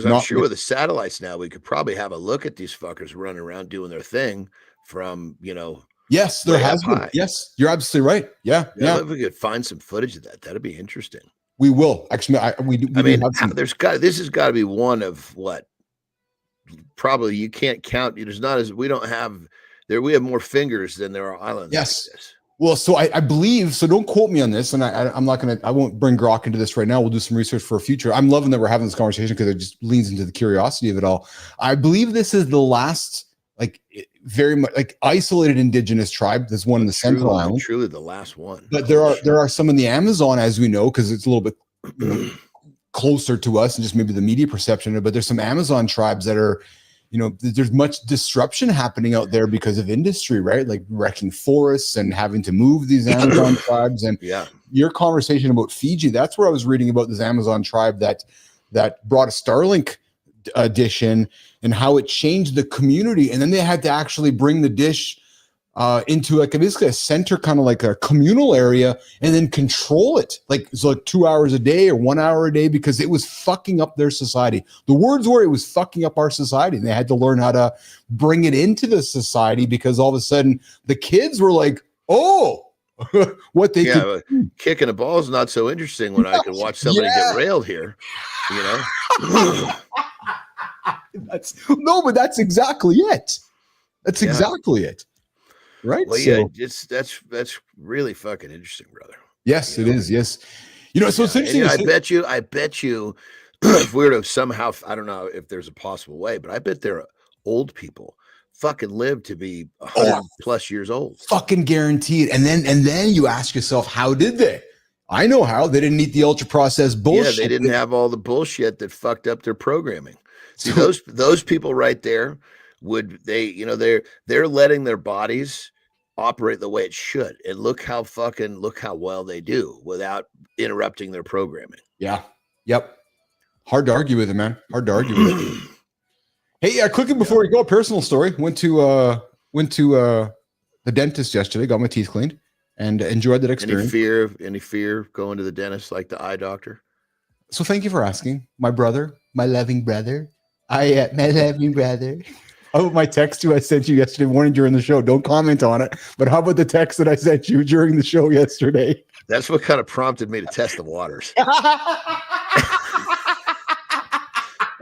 I'm sure with the satellites now, we could probably have a look at these fuckers running around doing their thing from Yes, there has been. Yes, you're absolutely right. Yeah. If we could find some footage of that, that'd be interesting. We will actually. This has got to be one of what? Probably you can't count. There's not as we don't have there. We have more fingers than there are islands. Yes. Like this. Well, so I believe. So don't quote me on this, and I'm not gonna. I won't bring Grok into this right now. We'll do some research for a future. I'm loving that we're having this conversation because it just leans into the curiosity of it all. I believe this is the last. Very much like isolated indigenous tribe. There's one in the Central Island. Truly the last one. But there are some in the Amazon, as we know, because it's a little bit closer to us and just maybe the media perception. But there's some Amazon tribes that are there's much disruption happening out there because of industry, right? Like wrecking forests and having to move these Amazon tribes. And your conversation about Fiji, that's where I was reading about this Amazon tribe that brought a Starlink dish in and how it changed the community. And then they had to actually bring the dish into like basically a center, kind of like a communal area, and then control it like 2 hours a day or 1 hour a day, because it was fucking up their society. The words were, it was fucking up our society, and they had to learn how to bring it into the society, because all of a sudden the kids were like, oh, what they could kicking the ball is not so interesting when I can watch somebody get railed here, but that's exactly it. That's exactly it. Right. Well, that's really fucking interesting, brother. Yes, it is. Yes. So it's interesting. I bet you if we were to somehow, I don't know if there's a possible way, but I bet there are old people fucking live to be 100 plus years old. Fucking guaranteed. And then you ask yourself, how did they? I know how. They didn't eat the ultra processed bullshit. Yeah, they didn't have all the bullshit that fucked up their programming. See, those people right there, they're letting their bodies operate the way it should, and look how well they do without interrupting their programming. Yeah. Yep. Hard to argue with it, man. Hard to argue with it. Hey, quickly before we go, a personal story. Went to the dentist yesterday, got my teeth cleaned, and enjoyed that experience. Any fear going to the dentist like the eye doctor? So thank you for asking, my brother, my loving brother. My loving brother. Oh, my text I sent you yesterday morning during the show. Don't comment on it. But how about the text that I sent you during the show yesterday? That's what kind of prompted me to test the waters.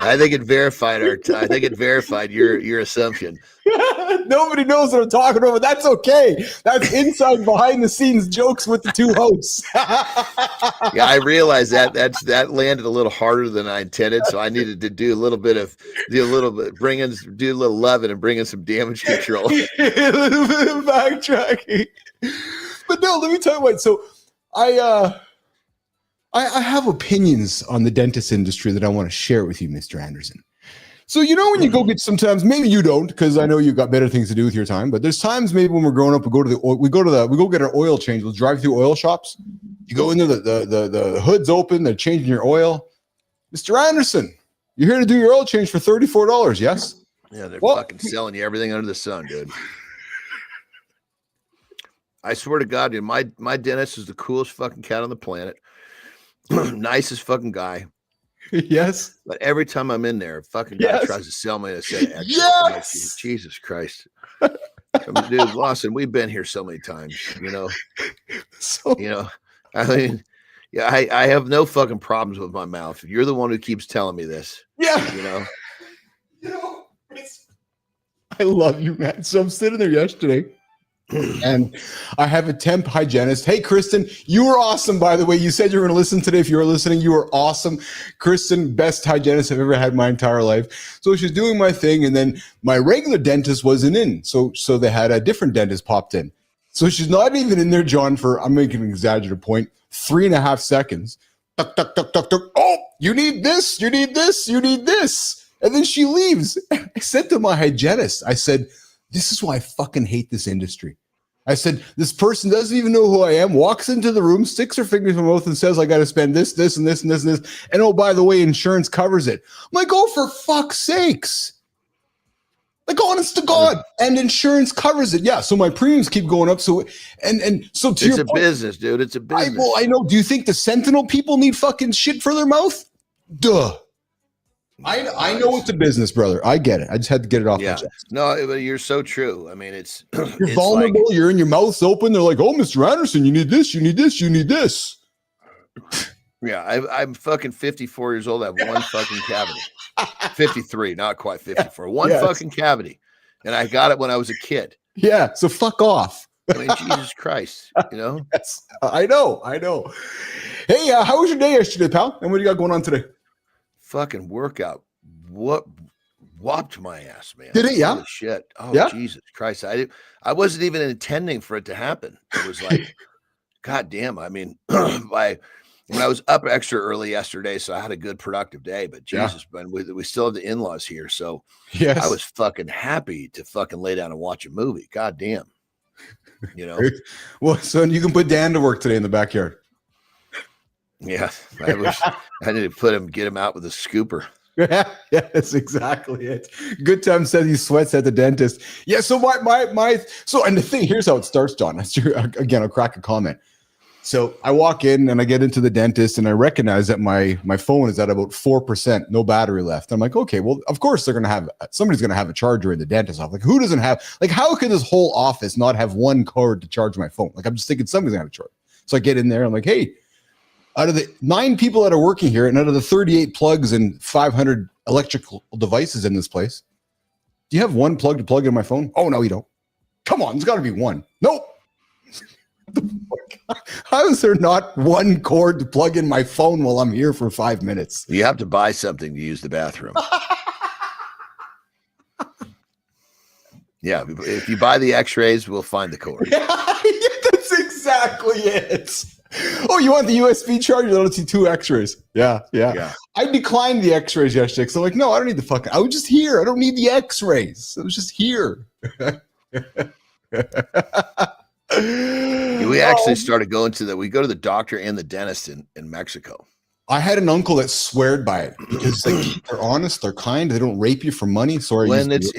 I think it verified your assumption. Nobody knows what I'm talking about, but that's okay. That's inside behind the scenes jokes with the two hosts. Yeah, I realized that landed a little harder than I intended, so I needed to do a little loving and bring in some damage control. A little bit of backtracking. But no, let me tell you what. So I have opinions on the dentist industry that I want to share with you, Mr. Anderson. So, when you go get, sometimes maybe you don't, because I know you've got better things to do with your time, but there's times maybe when we're growing up, we go get our oil change. We'll drive through oil shops. You go in there, the hood's open, they're changing your oil. Mr. Anderson, you're here to do your oil change for $34, yes? Yeah, they're fucking selling you everything under the sun, dude. I swear to God, dude, my dentist is the coolest fucking cat on the planet. Nicest fucking guy. Yes. But every time I'm in there, a fucking guy tries to sell me a set of extra. Yes. Jesus Christ. Dude, Lawson, we've been here so many times, I mean, I have no fucking problems with my mouth. You're the one who keeps telling me this. Yeah. I love you, man. So I'm sitting there yesterday, and I have a temp hygienist. Hey, Kristen, you were awesome, by the way. You said you were going to listen today. If you were listening, you were awesome. Kristen, best hygienist I've ever had my entire life. So she's doing my thing, and then my regular dentist wasn't in. So they had a different dentist popped in. So she's not even in there, John, for, I'm making an exaggerated point, 3.5 seconds. Tuck, tuck, tuck, tuck, tuck. Oh, you need this, you need this, you need this. And then she leaves. I said to my hygienist, I said, this is why I fucking hate this industry. I said, this person doesn't even know who I am, walks into the room, sticks her fingers in my mouth and says, I got to spend this, this, and this, and this, and this. And oh, by the way, insurance covers it. I'm like, oh, for fuck's sakes. Like, honest to God. And insurance covers it. Yeah. So my premiums keep going up. So, and so to it's a business, dude. It's a business. I know. Do you think the Sentinel people need fucking shit for their mouth? Duh. I know it's a business, brother. I get it. I just had to get it off my chest. No, but you're so true. I mean, you're vulnerable. Like, you're in your mouth's open. They're like, oh, Mr. Anderson, you need this, you need this, you need this. Yeah, I'm fucking 54 years old. I have one fucking cavity. 53, not quite 54. One fucking cavity. And I got it when I was a kid. Yeah, so fuck off. I mean, Jesus Christ, Yes, I know. Hey, how was your day yesterday, pal? And what do you got going on today? Fucking workout. What whopped my ass, man. Did it? Yeah. Holy shit. Oh, yeah? Jesus Christ. I wasn't even intending for it to happen. It was like, God damn. I mean, I was up extra early yesterday, so I had a good productive day. But Jesus, man, we still have the in-laws here, so yes, I was fucking happy to fucking lay down and watch a movie. God damn, you know. Well, son, you can put Dan to work today in the backyard. Yeah, I need to get him out with a scooper. Yeah, that's exactly it. Good time said he sweats at the dentist. Yeah, so and the thing, here's how it starts, John. That's again, I'll crack a comment. So I walk in and I get into the dentist and I recognize that my phone is at about 4%, no battery left. I'm like, okay, well, of course somebody's gonna have a charger in the dentist office. Like, who doesn't have, like, how could this whole office not have one cord to charge my phone? Like, I'm just thinking somebody's gonna have a charge. So I get in there, I'm like, hey, out of the 9 people that are working here, and out of the 38 plugs and 500 electrical devices in this place, do you have one plug to plug in my phone? Oh, no, you don't. Come on, there's got to be one. Nope. How is there not one cord to plug in my phone while I'm here for 5 minutes? You have to buy something to use the bathroom. Yeah, if you buy the X-rays, we'll find the cord. Yeah, that's exactly it. Oh, you want the USB charger? That'll see 2 X-rays. Yeah. I declined the X-rays yesterday because I'm like, no, I don't need the fucking. I was just here. I don't need the X-rays. I was just here. We actually started going to we go to the doctor and the dentist in Mexico. I had an uncle that sweared by it because they're honest, they're kind, they don't rape you for money. Sorry,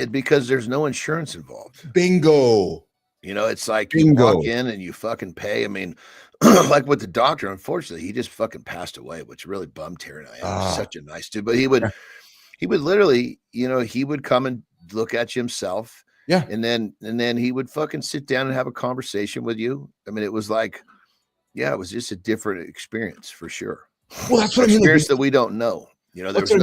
because there's no insurance involved. Bingo. You know, it's like you walk in and you fucking pay. I mean, like with the doctor, unfortunately, he just fucking passed away, which really bummed Terry and I. He was such a nice dude, but he would literally, you know, he would come and look at you himself. Yeah. And then he would fucking sit down and have a conversation with you. I mean, it was like, yeah, it was just a different experience for sure. Well, that's what I mean. Experience that we don't know. You know, there was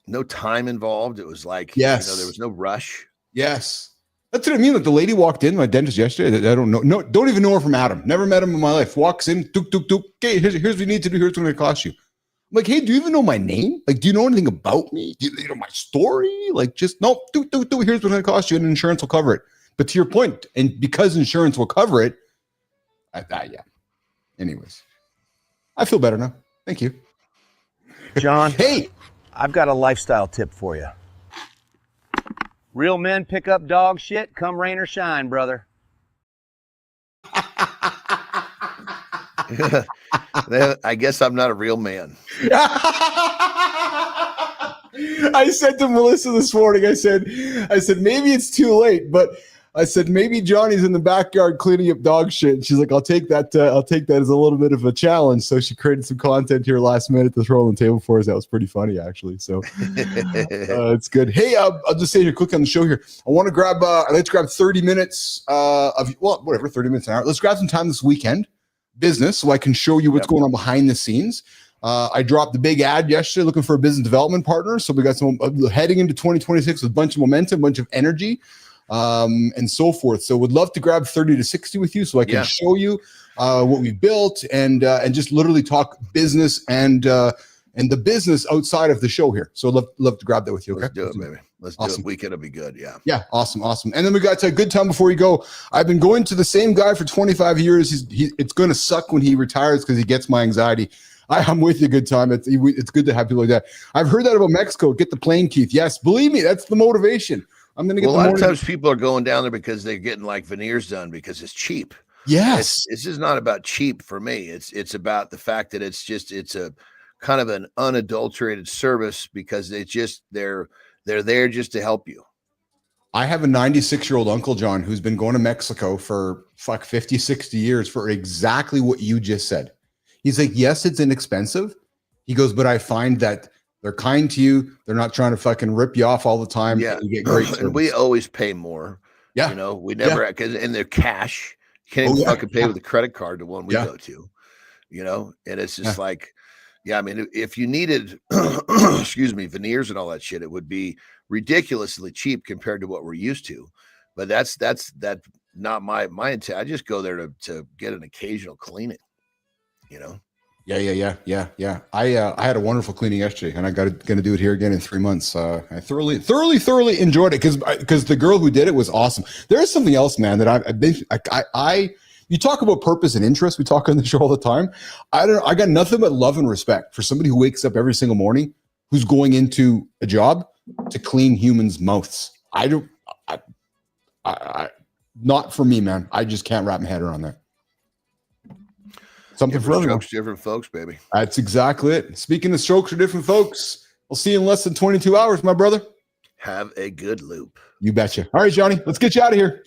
no time involved. It was like, yes, you know, there was no rush. Yes. That's what I mean. Like the lady walked in, my dentist yesterday. I don't know. No, don't even know her from Adam. Never met him in my life. Walks in, dook. Okay, here's what you need to do. Here's what it's going to cost you. I'm like, hey, do you even know my name? Like, do you know anything about me? Do you know my story? Like, just no, do. Here's what's going to cost you, and insurance will cover it. But to your point, and because insurance will cover it, yeah. Anyways, I feel better now. Thank you, John. Hey, I've got a lifestyle tip for you. Real men pick up dog shit, come rain or shine, brother. I guess I'm not a real man. I said to Melissa this morning, I said, maybe it's too late, but I said, maybe Johnny's in the backyard cleaning up dog shit. And she's like, I'll take that as a little bit of a challenge. So she created some content here last minute to throw on the table for us. That was pretty funny, actually. So it's good. Hey, I'll just say here quick on the show here. I want to let's grab 30 minutes of, well, whatever, 30 minutes an hour. Let's grab some time this weekend, business, so I can show you what's going on behind the scenes. I dropped the big ad yesterday looking for a business development partner. So we got some heading into 2026 with a bunch of momentum, a bunch of energy, and so forth. So would love to grab 30 to 60 with you so I can show you what we built and just literally talk business and the business outside of the show here. So love to grab that with you. Okay? Let's do it, baby. Let's do it. Weekend will be good. Yeah. Yeah. Awesome. And then we got a good time before you go. I've been going to the same guy for 25 years. It's going to suck when he retires because he gets my anxiety. I'm with you. Good time. It's good to have people like that. I've heard that about Mexico. Get the plane, Keith. Yes. Believe me, that's the motivation. I'm going to get a lot of times people are going down there because they're getting like veneers done because it's cheap. Yes. This is not about cheap for me. It's about the fact that it's a kind of an unadulterated service because they're there just to help you. I have a 96-year-old uncle, John, who's been going to Mexico for 50, 60 years for exactly what you just said. He's like, yes, it's inexpensive. He goes, but I find that they're kind to you. They're not trying to fucking rip you off all the time. Yeah. You get great service. And we always pay more. Yeah. You know, we never, and they're cash. You can't even fucking pay with a credit card, the one we go to, you know? And it's just like, I mean, if you needed, excuse me, veneers and all that shit, it would be ridiculously cheap compared to what we're used to. But that's not my intent. I just go there to get an occasional cleaning, you know? Yeah. I had a wonderful cleaning yesterday, and I going to do it here again in 3 months. I thoroughly enjoyed it because the girl who did it was awesome. There is something else, man, that I've been. I You talk about purpose and interest. We talk on the show all the time. I got nothing but love and respect for somebody who wakes up every single morning, who's going into a job to clean humans' mouths. Not for me, man. I just can't wrap my head around that. Something for everyone. Strokes, different folks, baby. That's exactly it. Speaking of strokes for different folks, we'll see you in less than 22 hours, my brother. Have a good loop. You betcha. All right, Johnny, let's get you out of here.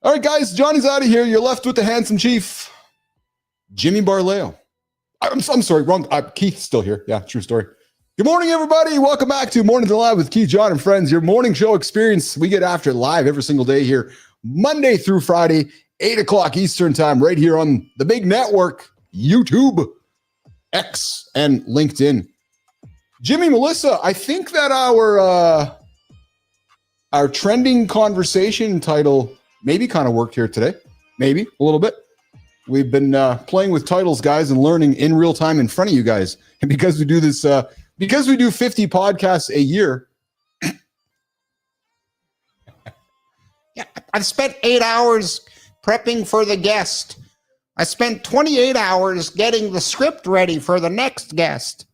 All right, guys, Johnny's out of here. You're left with the handsome chief, Jimmy Barleo. I'm sorry, wrong. Keith's still here. Yeah, true story. Good morning, everybody. Welcome back to Mornings Live with Keith, John, and friends. Your morning show experience. We get after it live every single day here, Monday through Friday, 8 o'clock Eastern time, right here on the big network, YouTube, X, and LinkedIn. Jimmy, Melissa, I think that our trending conversation title maybe kind of worked here today. Maybe a little bit. We've been playing with titles, guys, and learning in real time in front of you guys. And because we do this, because we do 50 podcasts a year. Yeah, I've spent 8 hours prepping for the guest. I spent 28 hours getting the script ready for the next guest.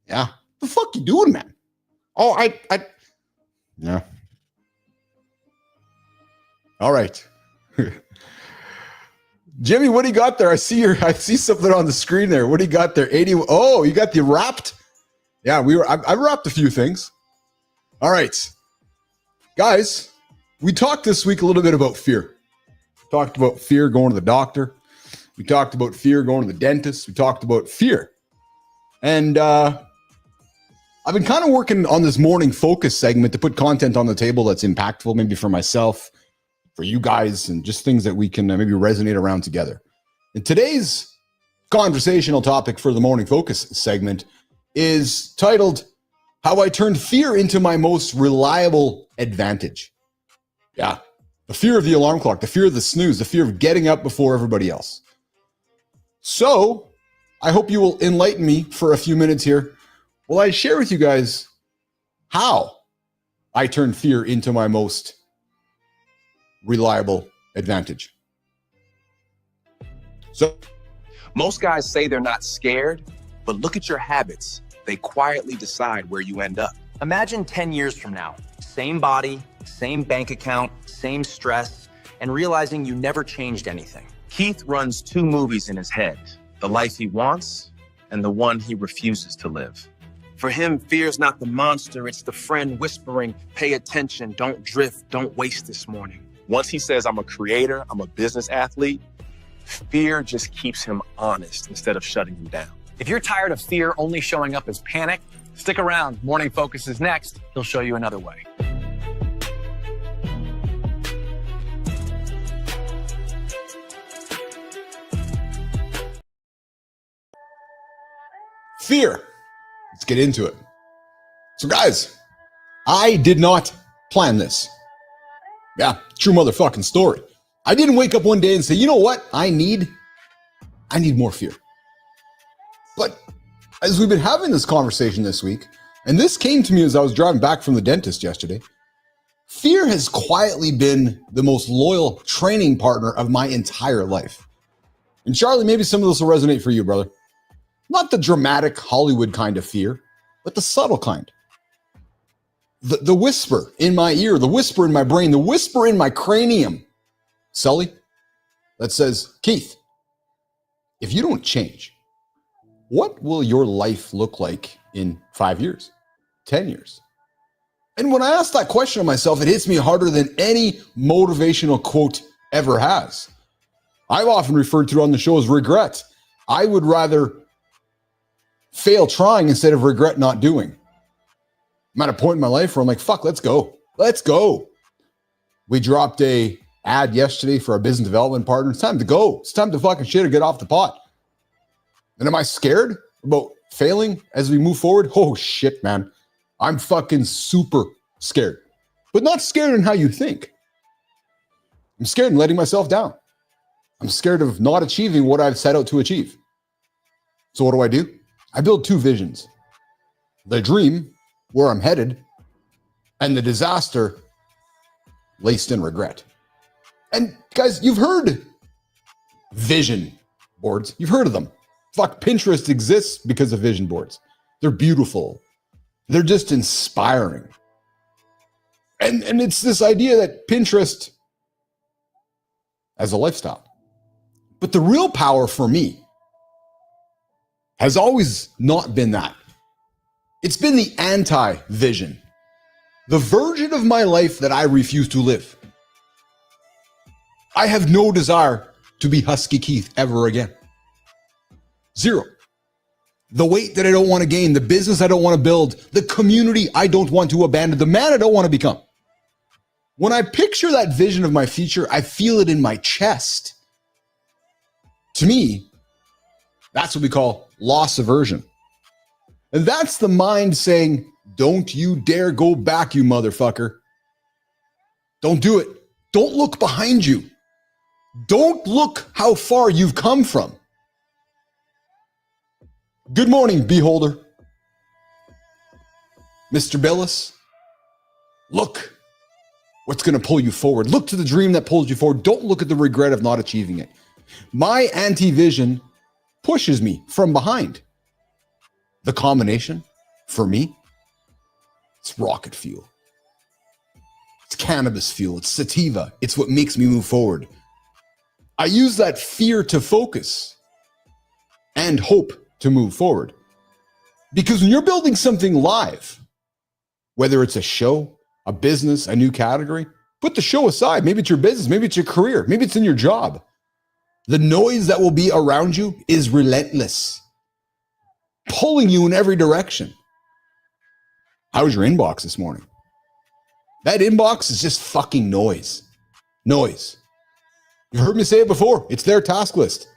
Yeah. What the fuck you doing, man? Oh, Yeah. All right. Jimmy, what do you got there? I see something on the screen there. What do you got there? 80. Oh, you got the wrapped? Yeah, I wrapped a few things. All right. Guys, we talked this week a little bit about fear. We talked about fear going to the doctor. We talked about fear going to the dentist. We talked about fear. And I've been kind of working on this morning focus segment to put content on the table that's impactful, maybe for myself, for you guys, and just things that we can maybe resonate around together. And today's conversational topic for the morning focus segment is titled, How I Turned Fear into My Most Reliable Advantage. Yeah, the fear of the alarm clock, the fear of the snooze, the fear of getting up before everybody else. So I hope you will enlighten me for a few minutes here. Will I share with you guys how I turned fear into my most reliable advantage. So most guys say they're not scared, but look at your habits. They quietly decide where you end up. Imagine 10 years from now, same body, same bank account, same stress, and realizing you never changed anything. Keith runs 2 movies in his head, the life he wants and the one he refuses to live. For him, fear's not the monster, it's the friend whispering, pay attention, don't drift, don't waste this morning. Once he says, I'm a creator, I'm a business athlete, fear just keeps him honest instead of shutting him down. If you're tired of fear only showing up as panic, stick around. Morning Focus is next. He'll show you another way. Fear. Let's get into it. So guys, I did not plan this. Yeah, true motherfucking story. I didn't wake up one day and say, you know what? I need more fear. But as we've been having this conversation this week, and this came to me as I was driving back from the dentist yesterday, fear has quietly been the most loyal training partner of my entire life. And Charlie, maybe some of this will resonate for you, brother. Not the dramatic Hollywood kind of fear, but the subtle kind. The whisper in my ear, the whisper in my brain, the whisper in my cranium, Sully, that says, Keith, if you don't change, what will your life look like in 5 years, 10 years? And when I ask that question of myself, it hits me harder than any motivational quote ever has. I've often referred to it on the show as regret. I would rather fail trying instead of regret not doing. I'm at a point in my life where I'm like, fuck, let's go. Let's go. We dropped a ad yesterday for our business development partner. It's time to go. It's time to fucking shit or get off the pot. And am I scared about failing as we move forward? Oh shit, man. I'm fucking super scared. But not scared in how you think. I'm scared in letting myself down. I'm scared of not achieving what I've set out to achieve. So what do? I build 2 visions. The dream, where I'm headed, and the disaster laced in regret. And guys, you've heard vision boards. You've heard of them. Fuck, Pinterest exists because of vision boards. They're beautiful. They're just inspiring. And it's this idea that Pinterest as a lifestyle. But the real power for me has always not been that. It's been the anti-vision. The version of my life that I refuse to live. I have no desire to be Husky Keith ever again. Zero. The weight that I don't want to gain, the business I don't want to build, the community I don't want to abandon, the man I don't want to become. When I picture that vision of my future, I feel it in my chest. To me, that's what we call loss aversion. And that's the mind saying, don't you dare go back, you motherfucker. Don't do it. Don't look behind you. Don't look how far you've come from. Good morning, beholder. Mr. Billis, look what's going to pull you forward. Look to the dream that pulls you forward. Don't look at the regret of not achieving it. My anti-vision pushes me from behind. The combination, for me, it's rocket fuel. It's cannabis fuel. It's sativa. It's what makes me move forward. I use that fear to focus and hope to move forward. Because when you're building something live, whether it's a show, a business, a new category, put the show aside. Maybe it's your business, maybe it's your career, maybe it's in your job. The noise that will be around you is relentless, pulling you in every direction. How was your inbox this morning? That inbox is just fucking noise. Noise. You've heard me say it before. It's their task list.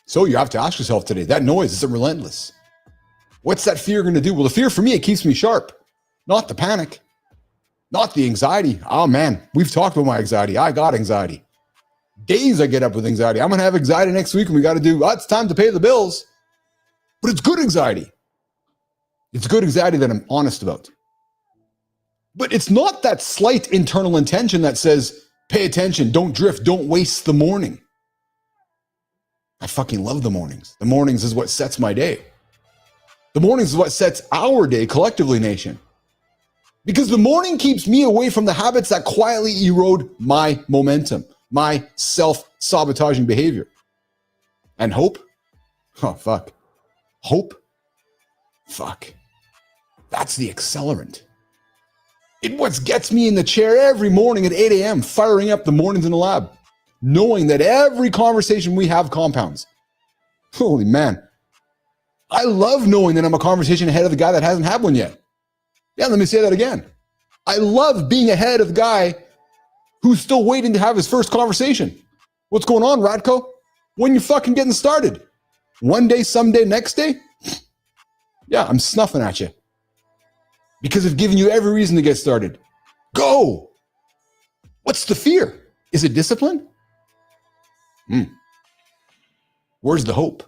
So you have to ask yourself today, that noise, is it relentless? What's that fear going to do? Well, the fear for me, it keeps me sharp, not the panic, not the anxiety. Oh man, we've talked about my anxiety. I got anxiety. Days I get up with anxiety. I'm going to have anxiety next week and we got to do, it's time to pay the bills. But it's good anxiety. It's good anxiety that I'm honest about. But it's not that slight internal intention that says, pay attention, don't drift, don't waste the morning. I fucking love the mornings. The mornings is what sets my day. The mornings is what sets our day collectively, nation. Because the morning keeps me away from the habits that quietly erode my momentum, my self-sabotaging behavior. And hope? Oh, fuck. Hope? Fuck. That's the accelerant. It what gets me in the chair every morning at 8 a.m., firing up the mornings in the lab, knowing that every conversation we have compounds. Holy man. I love knowing that I'm a conversation ahead of the guy that hasn't had one yet. Yeah, let me say that again. I love being ahead of the guy who's still waiting to have his first conversation. What's going on, Radko? When you fucking getting started? One day, someday, next day? Yeah, I'm snuffing at you. Because I've given you every reason to get started. Go! What's the fear? Is it discipline? Where's the hope?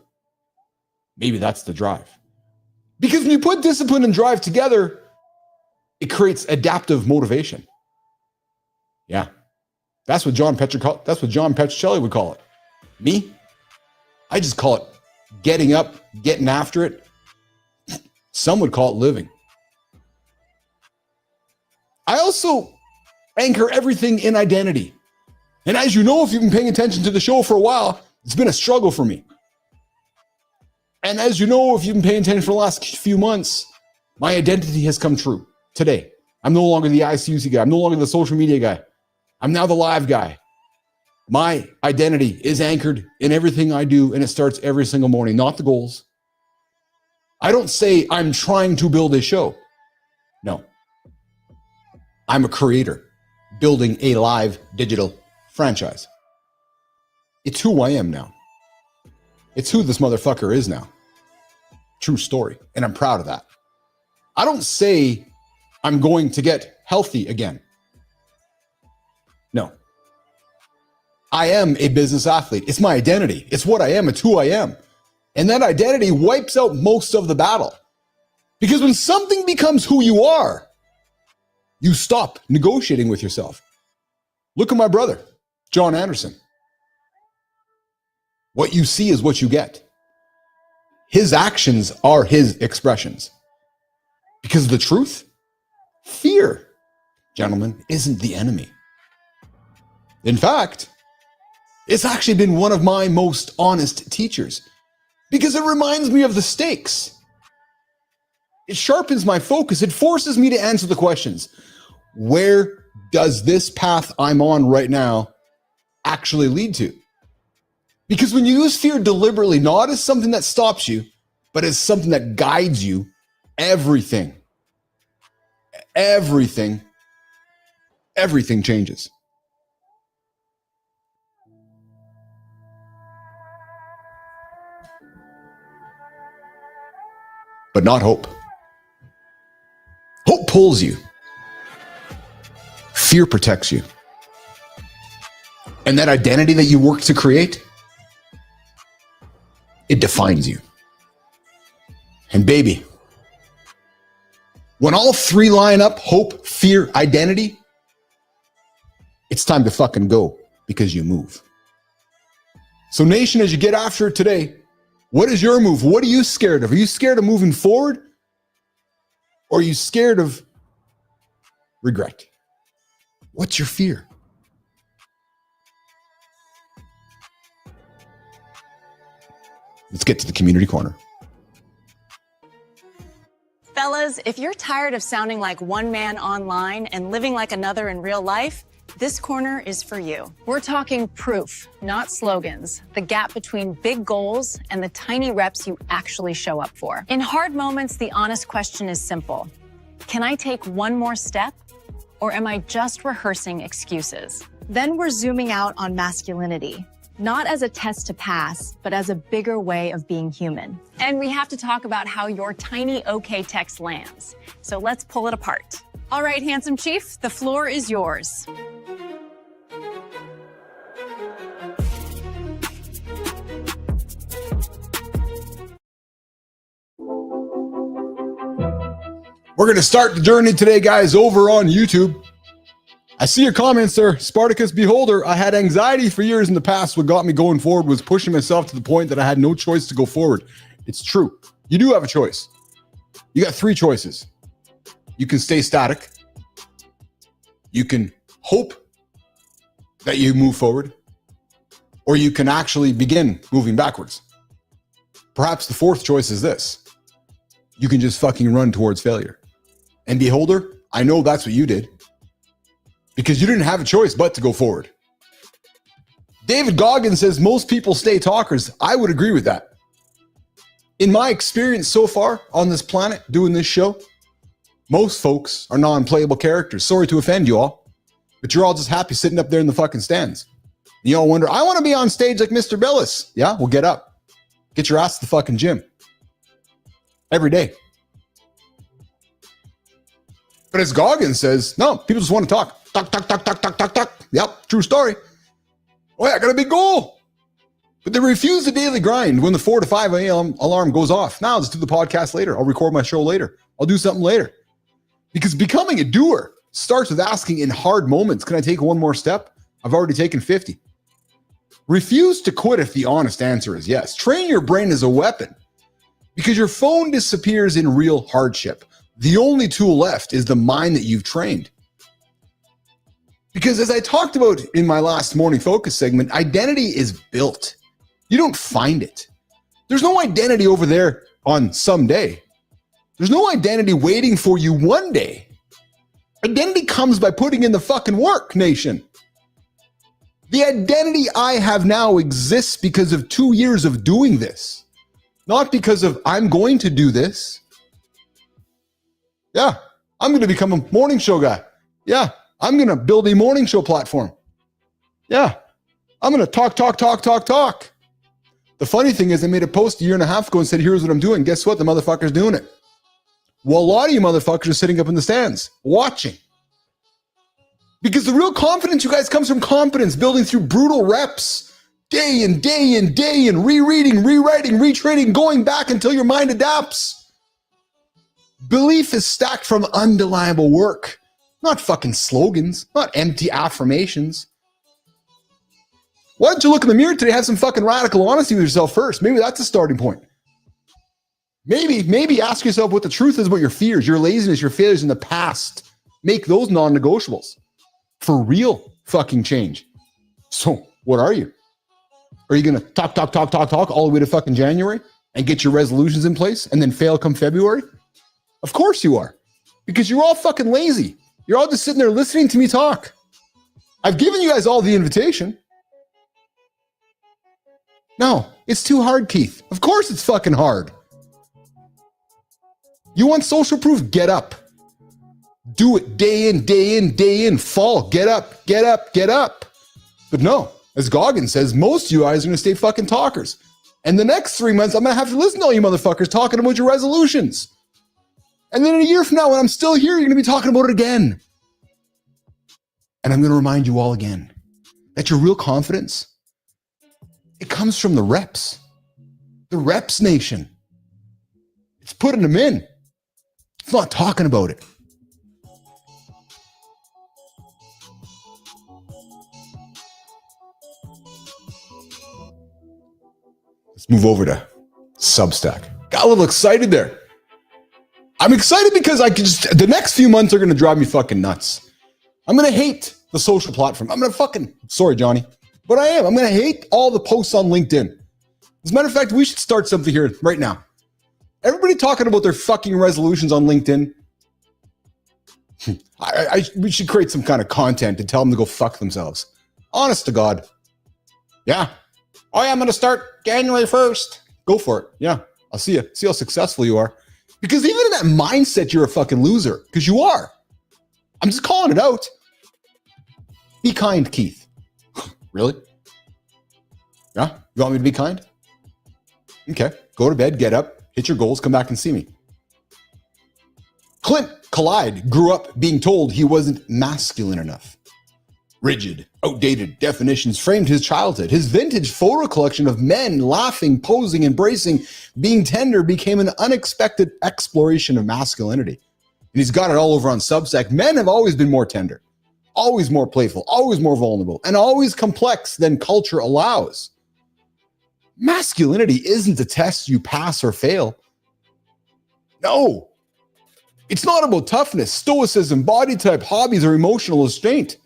Maybe that's the drive. Because when you put discipline and drive together, it creates adaptive motivation. Yeah. That's what John Petrocelli would call it. Me? I just call it getting up, getting after it. Some would call it living. I also anchor everything in identity. And as you know, if you've been paying attention to the show for a while, it's been a struggle for me. And as you know, if you've been paying attention for the last few months, my identity has come true today. I'm no longer the ICUC guy. I'm no longer the social media guy. I'm now the live guy. My identity is anchored in everything I do, and it starts every single morning, not the goals. I don't say I'm trying to build a show. No. I'm a creator building a live digital franchise. It's who I am now. It's who this motherfucker is now. True story. And I'm proud of that. I don't say I'm going to get healthy again. No. I am a business athlete. It's my identity. It's what I am. It's who I am. And that identity wipes out most of the battle. Because when something becomes who you are, you stop negotiating with yourself. Look at my brother, John Anderson. What you see is what you get. His actions are his expressions. Because the truth, fear, gentlemen, isn't the enemy. In fact, it's actually been one of my most honest teachers because it reminds me of the stakes. It sharpens my focus. It forces me to answer the questions. Where does this path I'm on right now actually lead to? Because when you use fear deliberately, not as something that stops you, but as something that guides you, everything changes. But not hope. Hope pulls you. Fear protects you. And that identity that you work to create, it defines you. And baby, when all three line up, hope, fear, identity, it's time to fucking go because you move. So nation, as you get after it today, what is your move? What are you scared of? Are you scared of moving forward? Or are you scared of regret? What's your fear? Let's get to the community corner. Fellas, if you're tired of sounding like one man online and living like another in real life, this corner is for you. We're talking proof, not slogans. The gap between big goals and the tiny reps you actually show up for. In hard moments, the honest question is simple. Can I take one more step? Or am I just rehearsing excuses? Then we're zooming out on masculinity. Not as a test to pass, but as a bigger way of being human. And we have to talk about how your tiny OK text lands. So let's pull it apart. All right, handsome chief, the floor is yours. We're going to start the journey today, guys, over on YouTube. I see your comments there. Spartacus Beholder, I had anxiety for years in the past. What got me going forward was pushing myself to the point that I had no choice to go forward. It's true. You do have a choice. You got three choices. You can stay static. You can hope that you move forward. Or you can actually begin moving backwards. Perhaps the fourth choice is this. You can just fucking run towards failure. And Beholder, I know that's what you did. Because you didn't have a choice but to go forward. David Goggins says most people stay talkers. I would agree with that. In my experience so far on this planet doing this show, most folks are non-playable characters. Sorry to offend you all, but you're all just happy sitting up there in the fucking stands. And you all wonder, I want to be on stage like Mr. Billis. Yeah, well, get up. Get your ass to the fucking gym. Every day. But as Goggins says, no, people just want to talk. Talk. Yep, true story. Oh yeah, I got a big goal. But they refuse the daily grind when the 4 to 5 a.m. alarm goes off. Now, let's do the podcast later. I'll record my show later. I'll do something later. Because becoming a doer starts with asking in hard moments, can I take one more step? I've already taken 50. Refuse to quit if the honest answer is yes. Train your brain as a weapon. Because your phone disappears in real hardship. The only tool left is the mind that you've trained. Because as I talked about in my last morning focus segment, identity is built. You don't find it. There's no identity over there on some day. There's no identity waiting for you one day. Identity comes by putting in the fucking work, nation. The identity I have now exists because of 2 years of doing this. Not because of I'm going to do this. Yeah, I'm going to become a morning show guy. Yeah, I'm going to build a morning show platform. Yeah, I'm going to talk. The funny thing is I made a post a year and a half ago and said, here's what I'm doing. Guess what? The motherfucker's doing it. Well, a lot of you motherfuckers are sitting up in the stands watching. Because the real confidence, you guys, comes from competence, building through brutal reps, day in, rereading, rewriting, retraining, going back until your mind adapts. Belief is stacked from undeniable work. not fucking slogans, not empty affirmations. Why don't you look in the mirror today, have some fucking radical honesty with yourself first? Maybe that's a starting point. Maybe ask yourself what the truth is about your fears, your laziness, your failures in the past. Make those non-negotiables for real fucking change. So what are you? Are you going to talk all the way to fucking January and get your resolutions in place and then fail come February? Of course you are, because you're all fucking lazy. You're all just sitting there listening to me talk. I've given you guys all the invitation. No, it's too hard, Keith. Of course it's fucking hard. You want social proof? Get up. Do it day in, day in. Fall. Get up. But no, as Goggins says, most of you guys are going to stay fucking talkers. And the next 3 months, I'm going to have to listen to all you motherfuckers talking about your resolutions. And then in a year from now, when I'm still here, you're going to be talking about it again. And I'm going to remind you all again that your real confidence, it comes from the reps. The reps nation. It's putting them in. It's not talking about it. Let's move over to Substack. Got a little excited there. I'm excited because the next few months are going to drive me fucking nuts. I'm going to hate the social platform. I'm going to sorry, Johnny, but I am. I'm going to hate all the posts on LinkedIn. As a matter of fact, we should start something here right now. Everybody talking about their fucking resolutions on LinkedIn. We should create some kind of content to tell them to go fuck themselves. Honest to God. Yeah. Oh yeah, I'm going to start January 1st. Go for it. Yeah. I'll see you. See how successful you are. Because even in that mindset, you're a fucking loser. Because you are. I'm just calling it out. Be kind, Keith. Really? Yeah? You want me to be kind? Okay. Go to bed, get up, hit your goals, come back and see me. Clint Collide grew up being told he wasn't masculine enough. Rigid, outdated definitions framed his childhood. His vintage photo collection of men laughing, posing, embracing, being tender became an unexpected exploration of masculinity. And he's got it all over on Substack. Men have always been more tender, always more playful, always more vulnerable, and always complex than culture allows. Masculinity isn't a test you pass or fail. No. It's not about toughness, stoicism, body type, hobbies, or emotional restraint.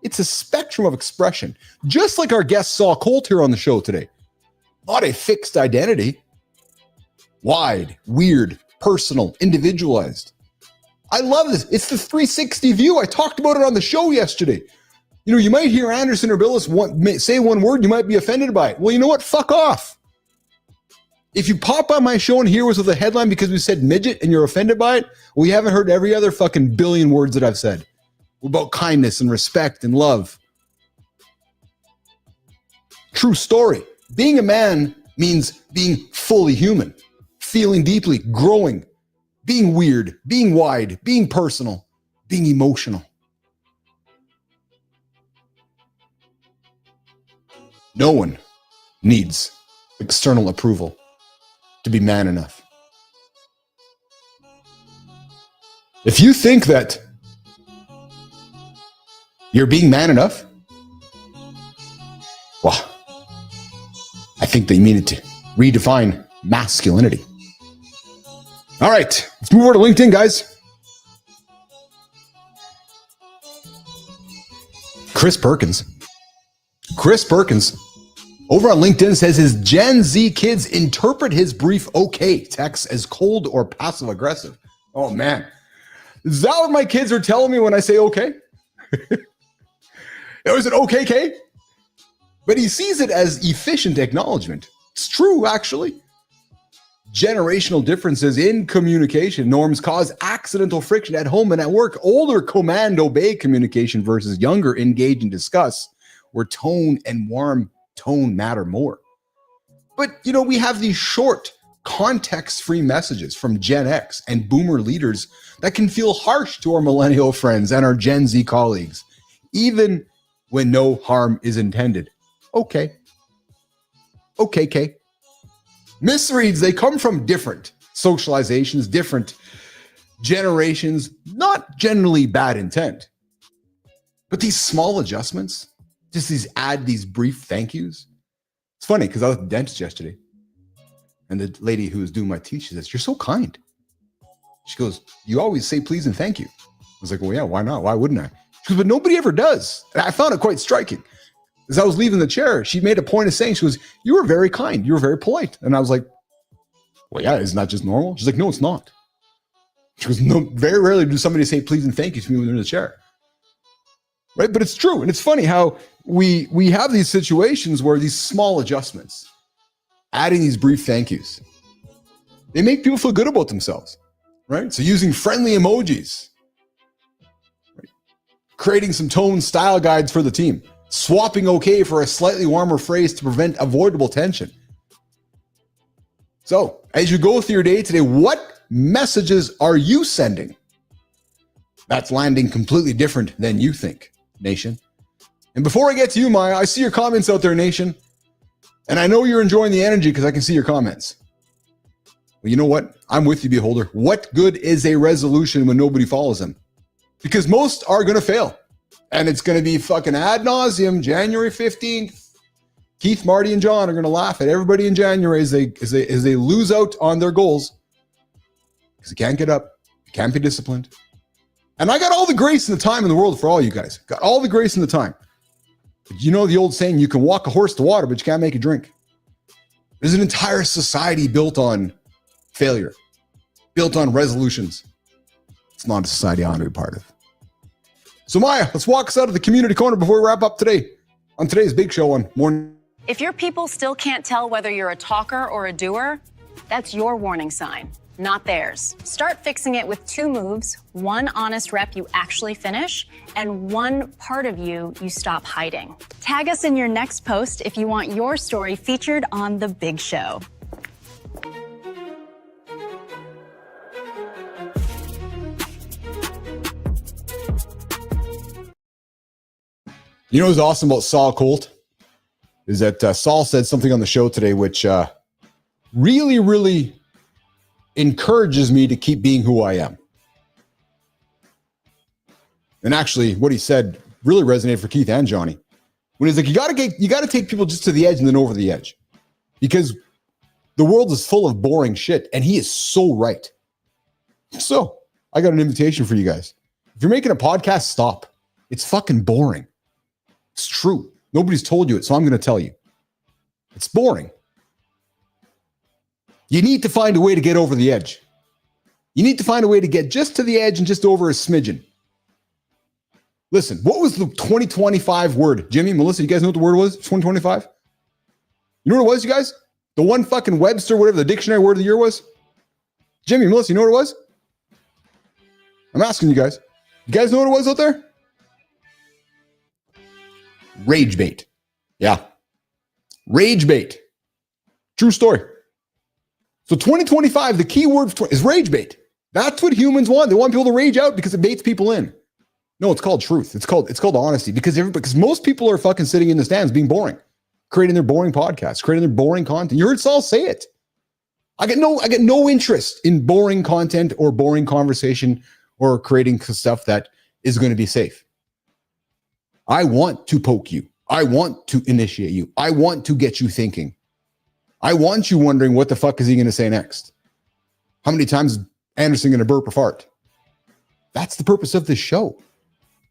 It's a spectrum of expression, just like our guest Saul Colt here on the show today. Not a fixed identity. Wide, weird, personal, individualized. I love this. It's the 360 view. I talked about it on the show yesterday. You know, you might hear Anderson or Billis say one word, you might be offended by it. Well, you know what? Fuck off. If you pop on my show and hear was with a headline because we said midget and you're offended by it, well, you haven't heard every other fucking billion words that I've said about kindness and respect and love. True story. Being a man means being fully human, feeling deeply, growing, being weird, being wide, being personal, being emotional. No one needs external approval to be man enough. If you think that you're being man enough, well, I think that you needed to redefine masculinity. All right, let's move over to LinkedIn, guys. Chris Perkins over on LinkedIn says his Gen Z kids interpret his brief okay text as cold or passive aggressive. Oh man, is that what my kids are telling me when I say okay? Is it okay? But he sees it as efficient acknowledgement. It's true, actually. Generational differences in communication norms cause accidental friction at home and at work. Older command obey communication versus younger engage and discuss, where tone and warm tone matter more. But, you know, we have these short, context-free messages from Gen X and boomer leaders that can feel harsh to our millennial friends and our Gen Z colleagues, even when no harm is intended. Okay, Misreads, they come from different socializations, different generations, not generally bad intent, but these small adjustments, just these brief thank yous. It's funny because I was at the dentist yesterday, and the lady who was doing my teeth, she says, "You're so kind." She goes, "You always say please and thank you." I was like, "Well, yeah, why not? Why wouldn't I?" She goes, "But nobody ever does." And I found it quite striking. As I was leaving the chair, she made a point of saying, she goes, "You were very kind. You were very polite." And I was like, "Well, yeah, isn't that just normal?" She's like, "No, it's not." She goes, "No, very rarely do somebody say please and thank you to me when they're in the chair." Right? But it's true. And it's funny how we have these situations where these small adjustments, adding these brief thank yous, they make people feel good about themselves. Right? So using friendly emojis, right? Creating some tone style guides for the team, swapping okay for a slightly warmer phrase to prevent avoidable tension. So as you go through your day today, what messages are you sending that's landing completely different than you think, nation? And before I get to you, Maya, I see your comments out there, nation. And I know you're enjoying the energy because I can see your comments. Well, you know what? I'm with you, beholder. What good is a resolution when nobody follows them? Because most are going to fail. And it's going to be fucking ad nauseum. January 15th, Keith, Marty, and John are going to laugh at everybody in January as they lose out on their goals. Because they can't get up. They can't be disciplined. And I got all the grace and the time in the world for all you guys. Got all the grace and the time. But you know the old saying, you can walk a horse to water, but you can't make it drink. There's an entire society built on failure, built on resolutions. It's not a society I want to be part of. So Maya, let's walk us out of the community corner before we wrap up today on today's big show on Morning. If your people still can't tell whether you're a talker or a doer, that's your warning sign, not theirs. Start fixing it with 2 moves, 1 honest rep you actually finish, and 1 part of you stop hiding. Tag us in your next post if you want your story featured on The Big Show. You know what's awesome about Saul Colt is that Saul said something on the show today which really, really encourages me to keep being who I am. And actually, what he said really resonated for Keith and Johnny. When he's like, you got to take people just to the edge and then over the edge, because the world is full of boring shit, and he is so right. So I got an invitation for you guys. If you're making a podcast, stop. It's fucking boring. It's true. Nobody's told you it, so I'm going to tell you. It's boring. You need to find a way to get over the edge. You need to find a way to get just to the edge and just over a smidgen. Listen, what was the 2025 word? Jimmy, Melissa, you guys know what the word was? 2025? You know what it was, you guys? The one fucking Webster, whatever the dictionary word of the year was? Jimmy, Melissa, you know what it was? I'm asking you guys. You guys know what it was out there? Rage bait. Yeah. Rage bait. True story. So 2025, the key word is rage bait. That's what humans want. They want people to rage out because it baits people in. No, it's called truth. It's called honesty, because most people are fucking sitting in the stands being boring, creating their boring podcasts, creating their boring content. You heard Saul say it. I get no interest in boring content or boring conversation or creating stuff that is going to be safe. I want to poke you. I want to initiate you. I want to get you thinking. I want you wondering, what the fuck is he going to say next? How many times is Anderson going to burp or fart? That's the purpose of this show.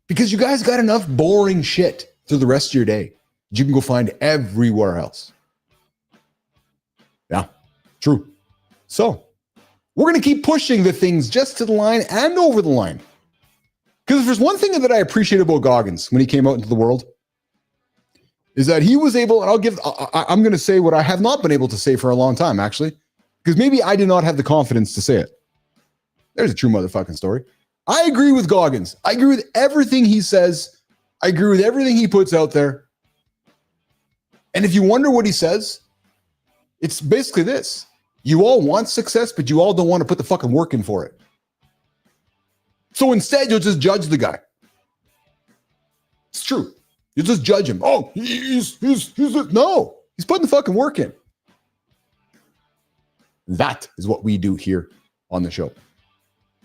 Because you guys got enough boring shit through the rest of your day that you can go find everywhere else. Yeah, true. So we're going to keep pushing the things just to the line and over the line. Because if there's one thing that I appreciate about Goggins when he came out into the world, is that he was able, and I'm going to say what I have not been able to say for a long time, actually, because maybe I did not have the confidence to say it. There's a true motherfucking story. I agree with Goggins. I agree with everything he says. I agree with everything he puts out there. And if you wonder what he says, it's basically this. You all want success, but you all don't want to put the fucking work in for it. So instead, you'll just judge the guy. It's true. You just judge him. Oh, no, he's putting the fucking work in. That is what we do here on the show.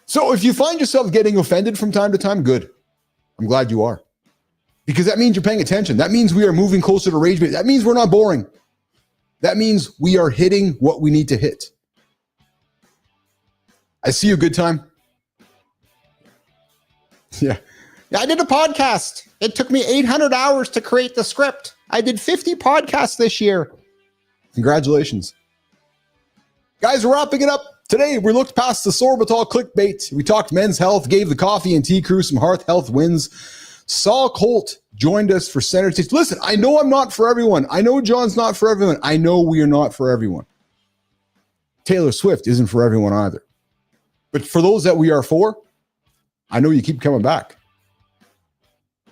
So if you find yourself getting offended from time to time, good. I'm glad you are. Because that means you're paying attention. That means we are moving closer to rage bait. That means we're not boring. That means we are hitting what we need to hit. I see you, good time. Yeah. I did a podcast. It took me 800 hours to create the script. I did 50 podcasts this year. Congratulations. Guys, we're wrapping it up. Today, we looked past the sorbitol clickbait. We talked men's health, gave the coffee and tea crew some hearth health wins. Saul Colt joined us for center stage. Listen, I know I'm not for everyone. I know John's not for everyone. I know we are not for everyone. Taylor Swift isn't for everyone either. But for those that we are for, I know you keep coming back.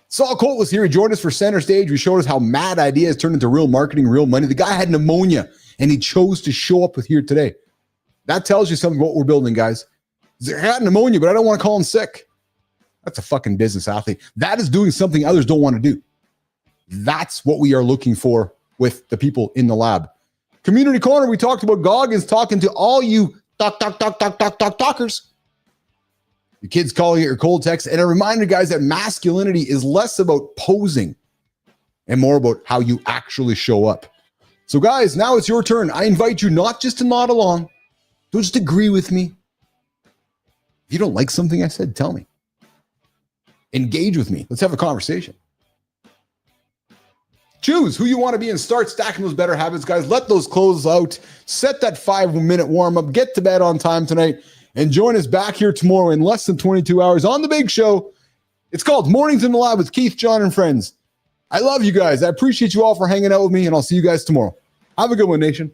Saul Colt was here. He joined us for center stage. We showed us how mad ideas turned into real marketing, real money. The guy had pneumonia, and he chose to show up with here today. That tells you something about what we're building, guys. He had pneumonia, but I don't want to call him sick. That's a fucking business athlete. That is doing something others don't want to do. That's what we are looking for with the people in the lab. Community Corner, we talked about Goggins talking to all you talkers. Your kids calling it your cold text. And a reminder, guys, that masculinity is less about posing and more about how you actually show up. So, guys, now it's your turn. I invite you not just to nod along. Don't just agree with me. If you don't like something I said, tell me. Engage with me. Let's have a conversation. Choose who you want to be and start stacking those better habits, guys. Let those clothes out. Set that 5-minute warm-up. Get to bed on time tonight. And join us back here tomorrow in less than 22 hours on The Big Show. It's called Mornings in the Lab with Keith, John, and friends. I love you guys. I appreciate you all for hanging out with me, and I'll see you guys tomorrow. Have a good one, nation.